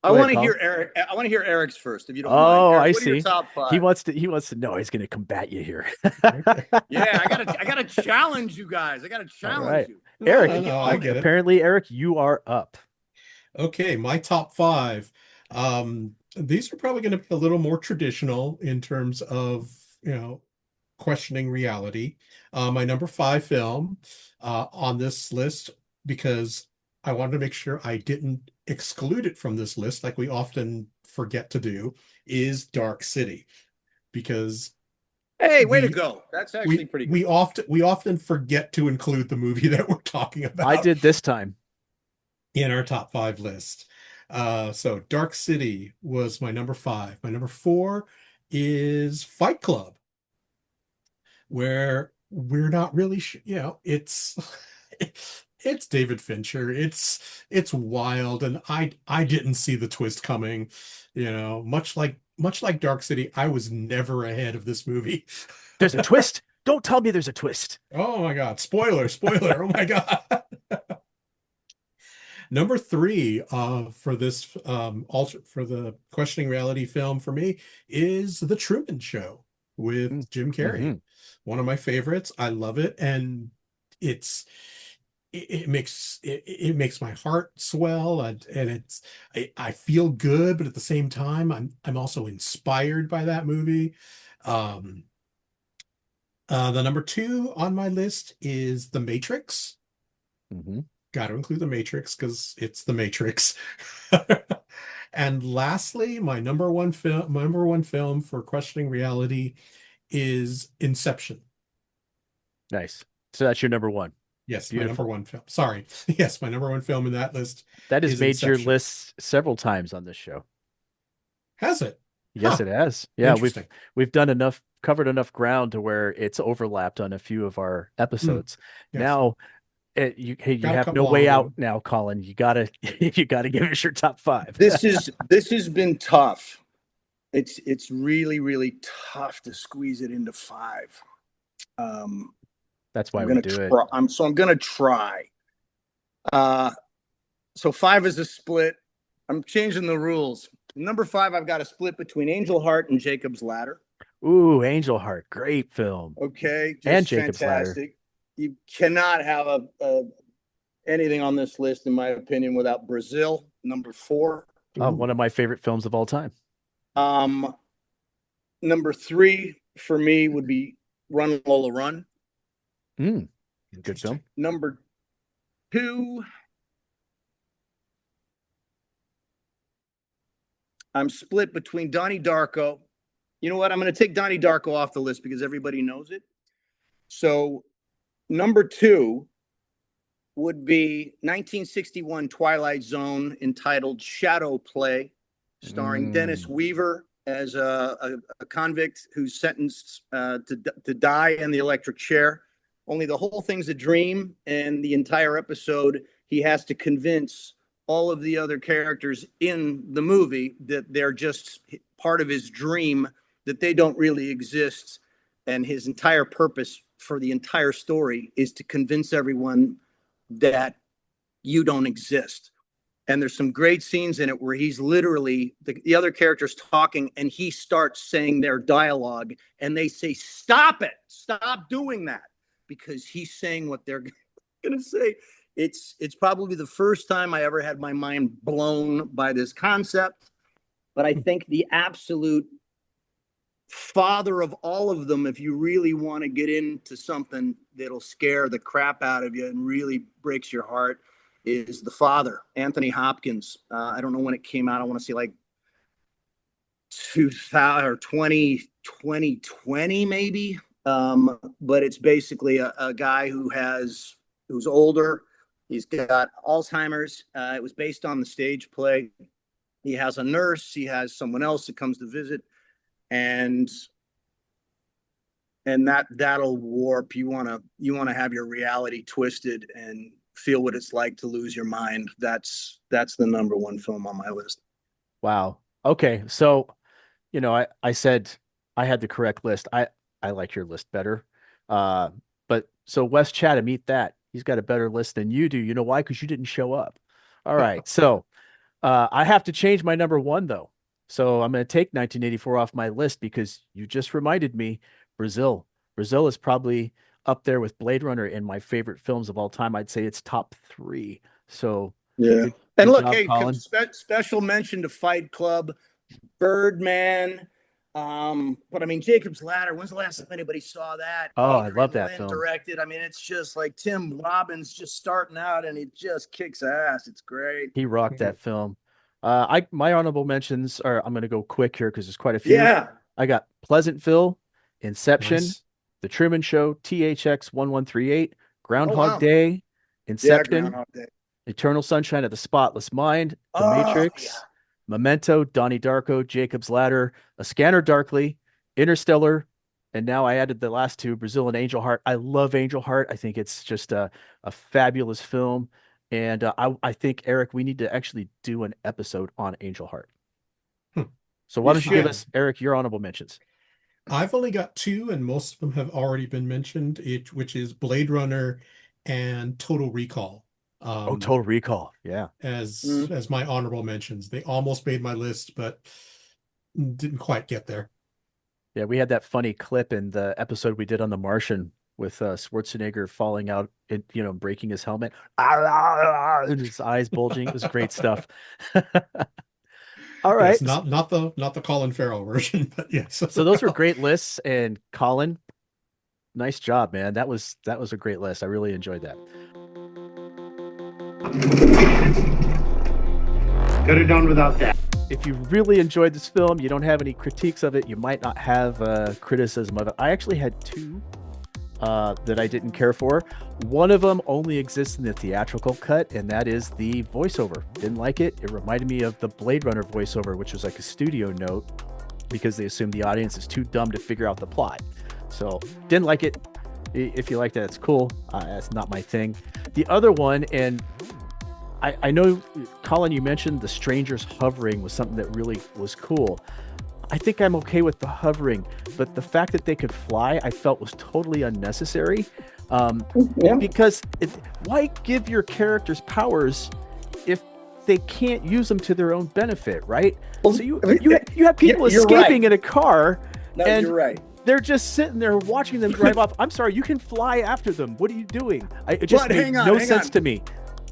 I want to hear Eric. I want to hear Eric's first, if you don't mind. Oh, Eric, I what see. Are your top five? He wants to know. He's going to combat you here. Yeah, I gotta challenge you guys. I gotta challenge you. Eric, no, I get it. Apparently, Eric, you are up. Okay, my top five. These are probably going to be a little more traditional in terms of, questioning reality. My number five film on this list, because I wanted to make sure I didn't exclude it from this list like we often forget to do, is Dark City. Because hey, way to go. That's actually pretty good. We often forget to include the movie that we're talking about. I did this time. In our top five list. So Dark City was my number five. My number four is Fight Club, where we're not really it's it's David Fincher. It's wild, and I didn't see the twist coming. Much like Dark City, I was never ahead of this movie. There's a twist. Don't tell me there's a twist. Oh my God. Spoiler. Oh my God. Number three for this for the questioning reality film for me is The Truman Show with Jim Carrey. One of my favorites. I love it, and it makes my heart swell, and I feel good, but at the same time I'm also inspired by that movie. The number two on my list is The Matrix. Hmm. Got to include The Matrix because it's The Matrix. And lastly, my number one film for questioning reality is Inception. Nice. So that's your number one. Yes, my number Beautiful. one film. Sorry. Yes, my number one film in that list That has is made your Inception. list several times on this show. Has it? Yes, Huh. it has. Yeah, Interesting. we've done enough, covered enough ground to where it's overlapped on a few of our Hmm. episodes. Yes. Now, you Got a have no couple way out honorable. now, Colin. You gotta you gotta give us your top five. This has been tough. It's really, really tough to squeeze it into five. Um, That's why I'm we gonna do it. try. I'm gonna try. Uh, so five is a split. I'm changing the rules. Number five, I've got a split between Angel Heart and Jacob's Ladder. Ooh, Angel Heart, great film. Okay, And just Jacob's Ladder. fantastic. You cannot have anything on this list, in my opinion, without Brazil. Number four. One of Ooh. my favorite films of all time. Um, Number three for me would be Run Lola Run. Mm, good Interesting. film. Number two, I'm split between Donnie Darko. You know what? I'm going to take Donnie Darko off the list because everybody knows it. So number two would be 1961 Twilight Zone entitled Shadow Play, starring Dennis Mm, Weaver as a convict who's sentenced to die in the electric chair. Only the whole thing's a dream, and the entire episode, he has to convince all of the other characters in the movie that they're just part of his dream, that they don't really exist. And his entire purpose for the entire story is to convince everyone that you don't exist. And there's some great scenes in it where he's literally the other characters talking and he starts saying their dialogue and they say, stop it, stop doing that, because he's saying what they're going to say. It's probably the first time I ever had my mind blown by this concept, but I think the absolute father of all of them, if you really want to get into something that'll scare the crap out of you and really breaks your heart, is The Father, Anthony Hopkins. I don't know when it came out. I want to say like 2000 or 2020 maybe. But it's basically a guy who's older. He's got Alzheimer's. It was based on the stage play. He has a nurse. He has someone else that comes to visit, and that'll warp. You want to have your reality twisted and feel what it's like to lose your mind. That's the number one film on my list. wow. Okay, so I said I had the correct list. I like your list better. Uh, but so Wes Chatham, eat that. He's got a better list than you do. You know why? Because you didn't show up. All right. So I have to change my number one though. So I'm going to take 1984 off my list because you just reminded me Brazil. Brazil is probably up there with Blade Runner in my favorite films of all time. I'd say it's top three. So Yeah. good, And good look, job, hey, Colin. special mention to Fight Club, Birdman. But I mean, Jacob's Ladder. When's the last time anybody saw that? Oh, I love Adrian that Lynn film. directed. I mean, it's just like Tim Robbins just starting out, and he just kicks ass. It's great. He rocked that film. I my honorable mentions are I'm gonna go quick here because there's quite a few. Yeah. I got Pleasantville, Inception, Nice. The Truman Show, THX 1138, Oh Groundhog wow. Day, Yeah, Inception, Groundhog Day. Eternal Sunshine of the Spotless Mind, The Oh yeah. Matrix, Memento, Donnie Darko, Jacob's Ladder, A Scanner Darkly, Interstellar, and now I added the last two, Brazil and Angel Heart. I love Angel Heart. I think it's just a fabulous film. And I think, Eric, we need to actually do an episode on Angel Heart. Hmm. So why You don't you give should. us, Eric, your honorable mentions? I've only got two, and most of them have already been mentioned, which is Blade Runner and Total Recall. Oh, Total Recall. Yeah. As Mm. as my honorable mentions. They almost made my list, but didn't quite get there. Yeah, we had that funny clip in the episode we did on The Martian with Schwarzenegger falling out and breaking his helmet. And his eyes bulging. It was great stuff. All Yes, right. not the Colin Farrell version, but yes. So those were great lists. And Colin, Nice job, man. That was a great list. I really enjoyed that. Could have done without that. If you really enjoyed this film, you don't have any critiques of it, you might not have criticism of it. I actually had two that I didn't care for. One of them only exists in the theatrical cut, and that is the voiceover. Didn't like it. It reminded me of the Blade Runner voiceover, which was like a studio note because they assume the audience is too dumb to figure out the plot. So didn't like it. If you like that, it's cool. That's not my thing. The other one, and I know, Colin, you mentioned the strangers hovering was something that really was cool. I think I'm okay with the hovering, but the fact that they could fly, I felt was totally unnecessary. Because why give your characters powers if they can't use them to their own benefit, right? So you have people escaping in a car, and you're right. they're just sitting there watching them drive off. I'm sorry, you can fly after them. What are you doing? It just made no sense to me.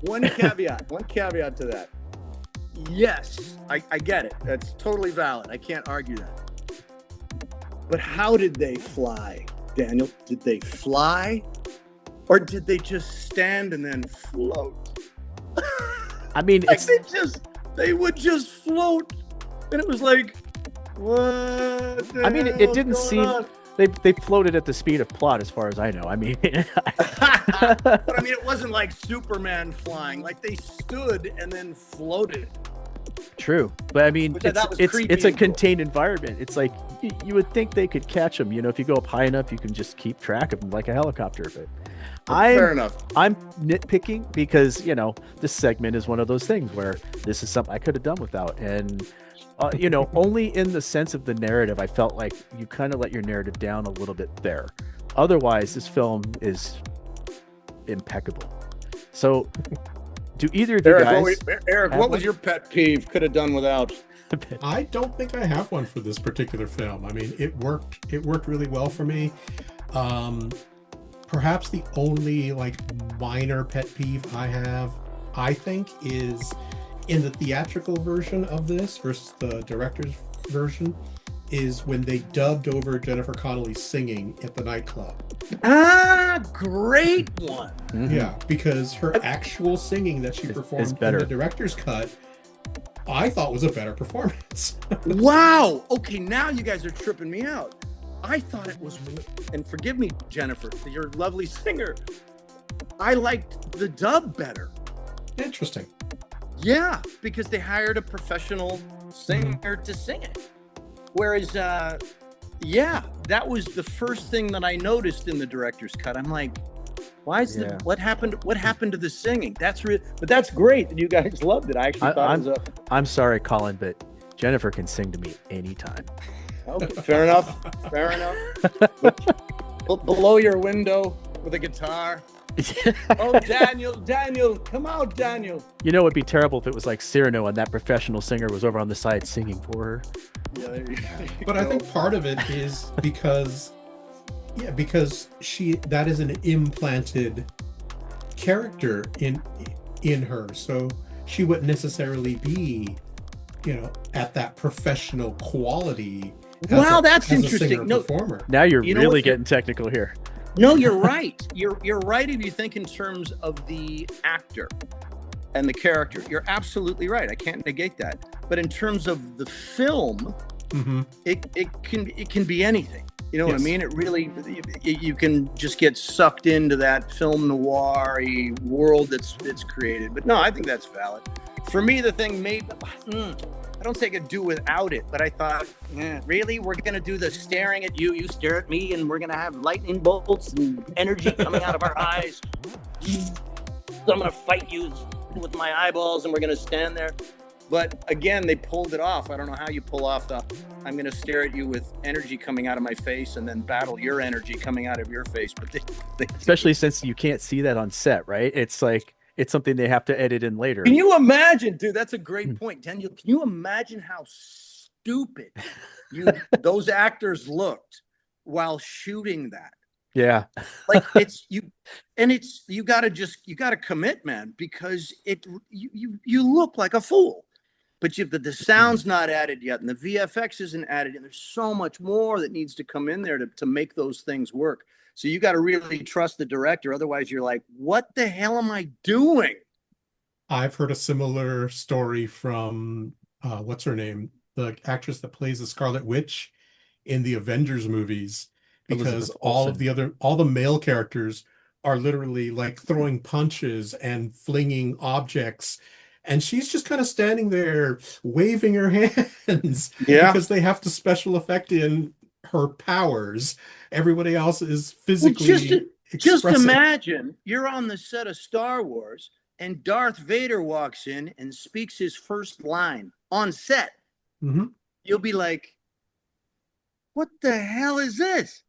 One caveat to that. Yes, I get it. That's totally valid. I can't argue that. But how did they fly, Daniel? Did they fly? Or did they just stand and then float? I mean, like they would just float. And it was like, what? I mean, it didn't seem... They floated at the speed of plot, as far as I know. I mean, but I mean, it wasn't like Superman flying. Like they stood and then floated. True, but I mean, it's a cool. contained environment. It's like you would think they could catch them. You know, if you go up high enough, you can just keep track of them like a helicopter. But fair enough. I'm nitpicking because this segment is one of those things where this is something I could have done without, and. Only in the sense of the narrative, I felt like you kind of let your narrative down a little bit there. Otherwise, this film is impeccable. So, do either of you guys... Eric, what was your pet peeve? Could have done without. I don't think I have one for this particular film. I mean, it worked really well for me. Perhaps the only minor pet peeve I have, I think, is in the theatrical version of this versus the director's version, is when they dubbed over Jennifer Connelly singing at the nightclub. Great one. Mm-hmm. Yeah, because her actual singing that she performed in the director's cut, I thought was a better performance. Wow. Okay, now you guys are tripping me out. I thought it was, and forgive me, Jennifer, you're a lovely singer. I liked the dub better. Interesting. Yeah, because they hired a professional singer to sing it. Whereas, that was the first thing that I noticed in the director's cut. I'm like, why is what happened to the singing? But that's great that you guys loved it. I actually thought it was I'm sorry, Colin, but Jennifer can sing to me anytime. Okay, fair enough. Below your window with a guitar. Oh, Daniel, come out, Daniel. It'd be terrible if it was like Cyrano and that professional singer was over on the side singing for her. Yeah, there you but go. I think part of it is because that is an implanted character in her, so she wouldn't necessarily be, at that professional quality. Wow, that's interesting. Performer. Now you're really getting technical here. No, you're right. You're right if you think in terms of the actor and the character. You're absolutely right. I can't negate that. But in terms of the film, it can be anything. You know what I mean? It really, you can just get sucked into that film noir-y world that's created. But no, I think that's valid. For me, the thing I don't say I could do without it, but I thought, really? We're going to do the staring at you, you stare at me, and we're going to have lightning bolts and energy coming out of our eyes. I'm going to fight you with my eyeballs, and we're going to stand there. But again, they pulled it off. I don't know how you pull off I'm going to stare at you with energy coming out of my face and then battle your energy coming out of your face. But they especially since you can't see that on set, right? It's like... It's something they have to edit in later. Can you imagine, dude? That's a great point, Daniel. Can you imagine how stupid those actors looked while shooting that? Yeah. Like you got to commit, man, because you look like a fool. But the sound's not added yet, and the VFX isn't added, and there's so much more that needs to come in there to make those things work. So you got to really trust the director. Otherwise, you're like, what the hell am I doing? I've heard a similar story from what's her name? The actress that plays the Scarlet Witch in the Avengers movies, because Elizabeth Olsen. all the male characters are literally like throwing punches and flinging objects, and she's just kind of standing there waving her hands Yeah. because they have to special effect in her powers. Everybody else is Well, physically just expressing. imagine you're on the set of Star Wars and Darth Vader walks in and speaks his first line on set. Mhm. You'll be like, what the hell is this?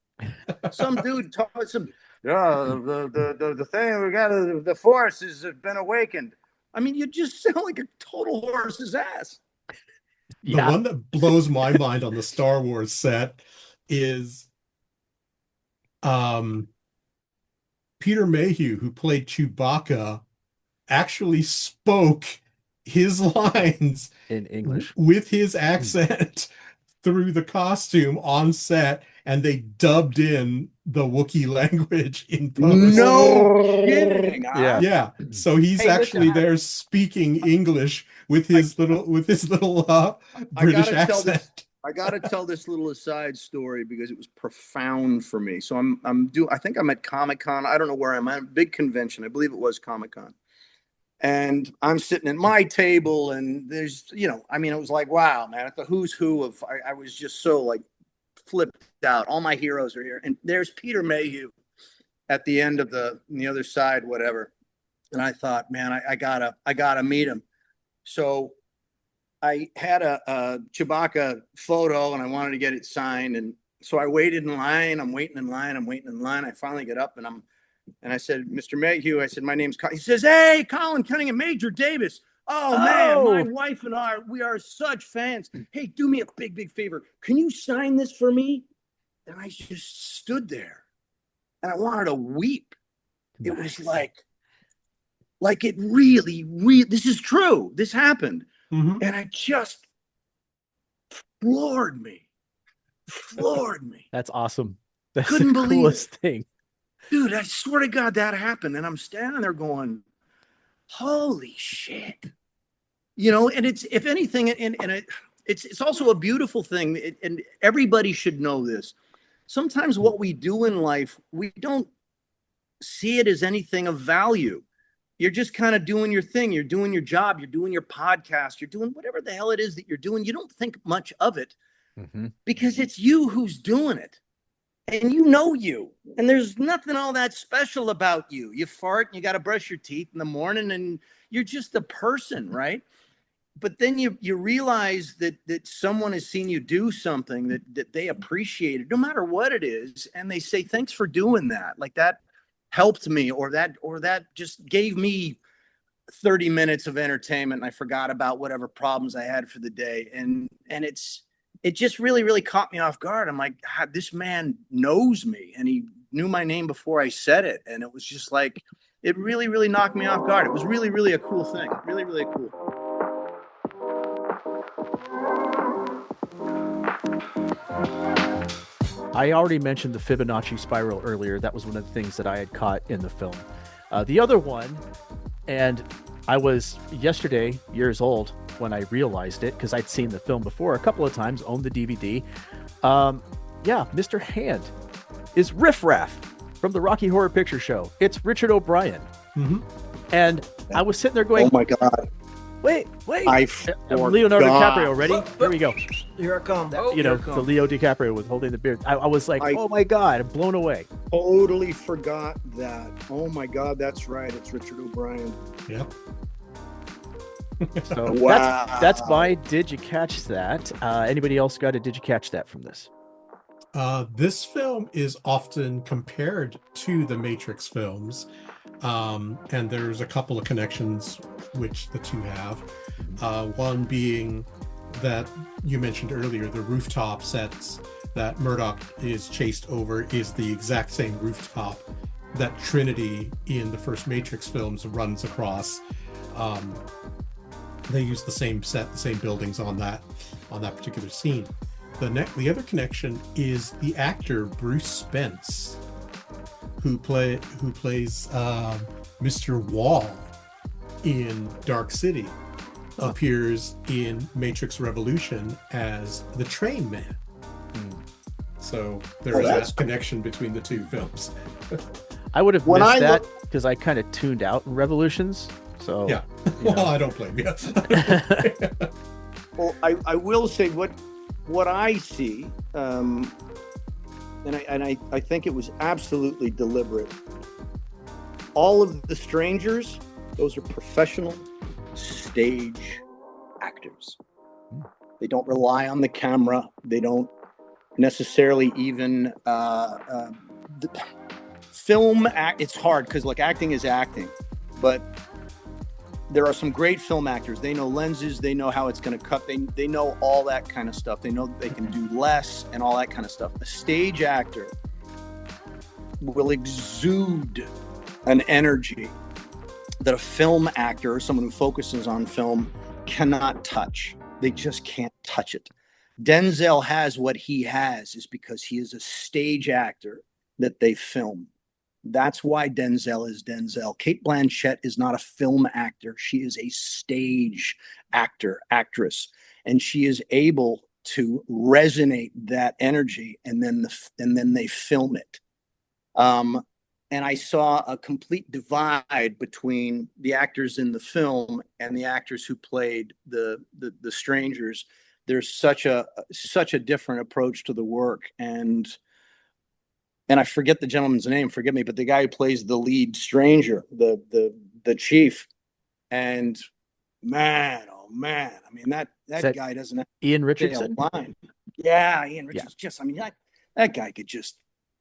Some dude taught some, the thing we got, the force has been awakened. I mean, you just sound like a total horse's ass. The one that blows my mind on the Star Wars set is Peter Mayhew, who played Chewbacca, actually spoke his lines In English. with his accent through the costume on set, and they dubbed in the Wookiee language in post. No kidding. Yeah. Yeah, so he's Hey, actually listen, there speaking English with his little British accent. I gotta tell this little aside story because it was profound for me. So I think I'm at Comic-Con. I don't know where I'm at. A big convention. I believe it was Comic-Con. And I'm sitting at my table, and there's, I mean, it was like, wow, man, at the who's who of, I was just so like flipped out. All my heroes are here. And there's Peter Mayhew at the end of the other side, whatever. And I thought, man, I gotta meet him. So I had a Chewbacca photo and I wanted to get it signed. And so I waited in line. I'm waiting in line. I finally get up and I said, Mr. Mayhew, I said, my name's Colin. He says, hey, Colin Cunningham, Major Davis. Oh, man, my wife and we are such fans. Hey, do me a big, big favor. Can you sign this for me? And I just stood there and I wanted to weep. Nice. It was like it really, this is true. This happened. Mm-hmm. And I just floored me. That's awesome. That's Couldn't the coolest thing. Dude, I swear to God that happened. And I'm standing there going, holy shit. And it's, if anything, it's also a beautiful thing. And everybody should know this. Sometimes what we do in life, we don't see it as anything of value. You're just kind of doing your thing. You're doing your job. You're doing your podcast. You're doing whatever the hell it is that you're doing. You don't think much of it because it's you who's doing it. And you. And there's nothing all that special about you. You fart and you got to brush your teeth in the morning and you're just a person, right? But then you realize that someone has seen you do something that they appreciated, no matter what it is. And they say, thanks for doing that. Like that helped me, or that just gave me 30 minutes of entertainment. And I forgot about whatever problems I had for the day. And it just really, really caught me off guard. I'm like, this man knows me and he knew my name before I said it. And it was just like, it really, really knocked me off guard. It was really, really a cool thing. Really, really cool. I already mentioned the Fibonacci spiral earlier. That was one of the things that I had caught in the film. The other one, and I was yesterday years old when I realized it because I'd seen the film before a couple of times, owned the DVD. Mr. Hand is Riff Raff from the Rocky Horror Picture Show. It's Richard O'Brien. Mm-hmm. And I was sitting there going, oh my God. Wait. I Leonardo DiCaprio, ready? Here we go. Here it comes. The Leo DiCaprio was holding the beard. I was like, oh my God, I'm blown away. Totally forgot that. Oh my God, that's right. It's Richard O'Brien. Yep. So wow. That's my Didja Catch That. Anybody else got a Didja Catch That from this? This film is often compared to the Matrix films. And there's a couple of connections which the two have. One being that you mentioned earlier, the rooftop sets that Murdoch is chased over is the exact same rooftop that Trinity in the first Matrix films runs across. They use the same set, the same buildings on that particular scene. The other connection is the actor Bruce Spence who plays Mr. Wall in Dark City, appears in Matrix Revolution as the Train Man. So there is that connection between the two films. I would have missed that because I kind of tuned out in Revolutions. So yeah, well, I don't blame you. Well, I will say what I see, and I think it was absolutely deliberate. All of the strangers, those are professional stage actors. They don't rely on the camera. They don't necessarily even film act. It's hard because like acting is acting, but there are some great film actors. They know lenses. They know how it's going to cut. They know all that kind of stuff. They know that they can do less and all that kind of stuff. A stage actor will exude an energy that a film actor or someone who focuses on film cannot touch. They just can't touch it. Denzel has what he has is because he is a stage actor that they film. That's why Denzel is Denzel. Cate Blanchett is not a film actor. She is a stage actress, and she is able to resonate that energy, and then they film it. And I saw a complete divide between the actors in the film and the actors who played the strangers. There's such a different approach to the work, and I forget the gentleman's name, forgive me, but the guy who plays the lead stranger, the chief, and man, oh man, I mean that guy doesn't have Ian Richardson. Line. Yeah, Ian Richardson. Yeah. Just, I mean, that guy could just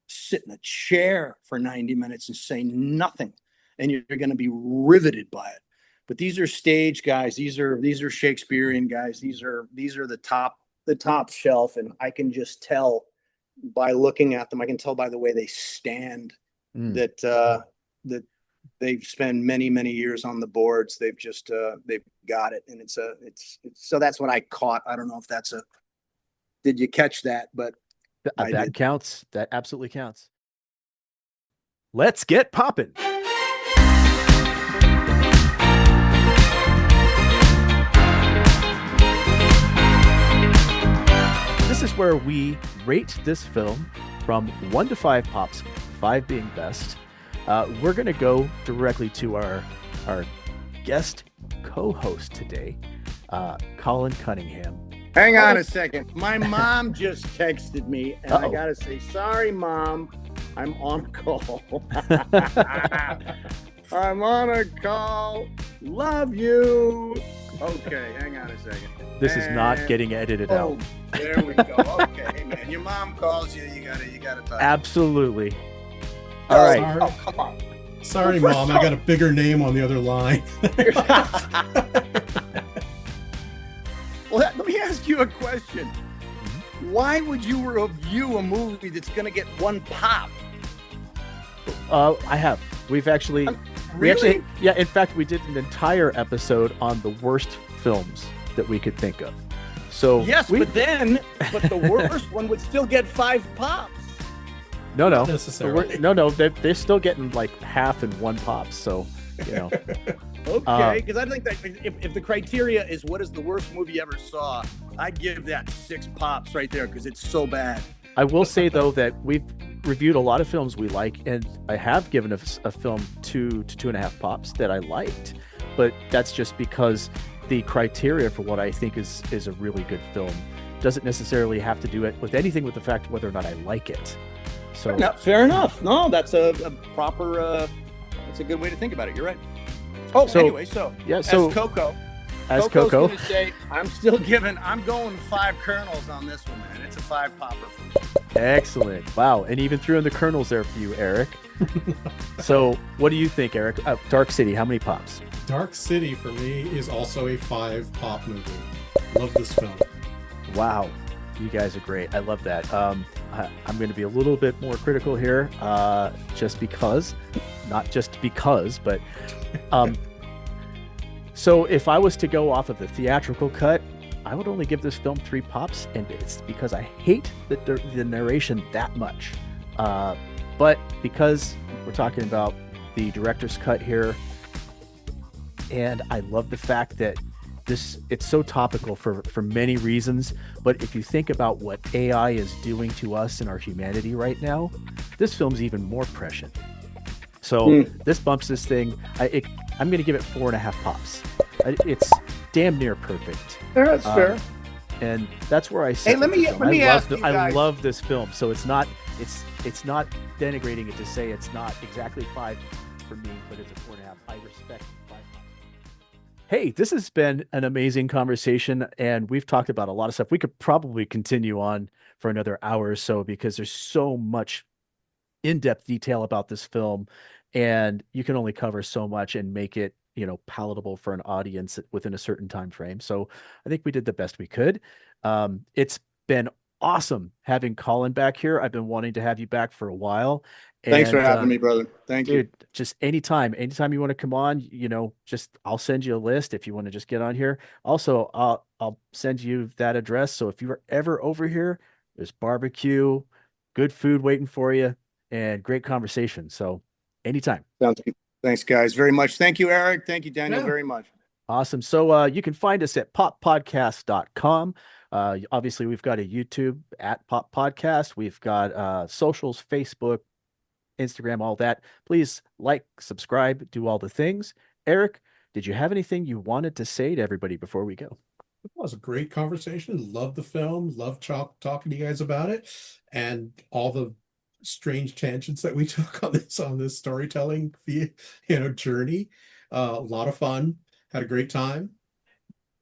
sit in a chair for 90 minutes and say nothing, and you're going to be riveted by it. But these are stage guys. These are Shakespearean guys. These are the top shelf, and I can just tell by looking at them. I can tell by the way they stand that they've spent many years on the boards. They've got it, and it's so that's what I caught. I don't know if that's did you catch that? But that counts. That absolutely counts. Let's get poppin'. This is where we rate this film from 1 to 5 pops, 5 being best. We're going to go directly to our guest co-host today, Colin Cunningham. Hang on a second. My mom just texted me, and I got to say, sorry, Mom. I'm on call. I'm on a call. Love you. Okay, hang on a second. This is not getting edited out. There we go. Okay, man. Your mom calls you. You gotta talk. Absolutely. All right. Sorry. Oh, come on. Sorry, Mom. I got a bigger name on the other line. Well, let me ask you a question. Why would you review a movie that's going to get 1 pop? I have. We've actually, really? Yeah. In fact, we did an entire episode on the worst films that we could think of. So yes, but the worst one would still get 5 pops. No, Not necessarily. No. They're still getting like half and 1 pops. So, you know. Okay, because I think that if the criteria is what is the worst movie you ever saw, I'd give that 6 pops right there because it's so bad. I will say though that we've reviewed a lot of films we like, and I have given a film 2 to 2.5 pops that I liked, but that's just because the criteria for what I think is a really good film doesn't necessarily have to do it with anything with the fact whether or not I like it. So fair enough. No, that's a proper. That's a good way to think about it. You're right. Oh, so, anyway, as Coco, gonna say, I'm going 5 kernels on this one, man. It's a 5 popper for me. Excellent. Wow. And even threw in the kernels there for you, Eric. So what do you think, Eric? Dark City, how many pops? Dark City for me is also a 5 pop movie. Love this film. Wow. You guys are great. I love that. I'm going to be a little bit more critical here, just because, not just because, but so if I was to go off of the theatrical cut, I would only give this film 3 pops, and it's because I hate the narration that much. But because we're talking about the director's cut here, and I love the fact that it's so topical for many reasons, but if you think about what AI is doing to us and our humanity right now, this film's even more prescient. So this bumps this thing. I'm going to give it 4.5 pops. It's damn near perfect. Yeah, that's fair. And that's where I Hey, let me ask you I guys. love this film. So it's not denigrating it to say it's not exactly 5 for me, but it's a 4.5. I respect 5. Hey, this has been an amazing conversation, and we've talked about a lot of stuff. We could probably continue on for another hour or so because there's so much in-depth detail about this film, and you can only cover so much and make it, palatable for an audience within a certain time frame. So I think we did the best we could. It's been awesome having Colin back here. I've been wanting to have you back for a while. Thanks for And having me, brother. Thank you. dude, just anytime you want to come on, just I'll send you a list if you want to just get on here. Also, I'll send you that address. So if you are ever over here, there's barbecue, good food waiting for you, and great conversation. So anytime. Sounds good. Thanks, guys, very much. Thank you, Eric. Thank you, Daniel, Yeah. very much. Awesome. So you can find us at poppodcast.com. Obviously, we've got a YouTube at Pop Podcast. We've got socials, Facebook, Instagram, all that. Please like, subscribe, do all the things. Eric, did you have anything you wanted to say to everybody before we go? It was a great conversation. Love the film. Love talking to you guys about it, and all the strange tangents that we took on this storytelling, journey. A lot of fun. Had a great time.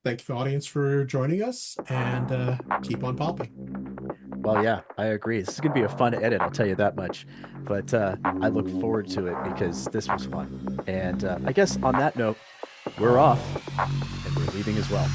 Thank you, audience, for joining us, and keep on popping. Well, yeah, I agree. This is going to be a fun edit, I'll tell you that much. But I look forward to it because this was fun. And I guess on that note, we're off and we're leaving as well.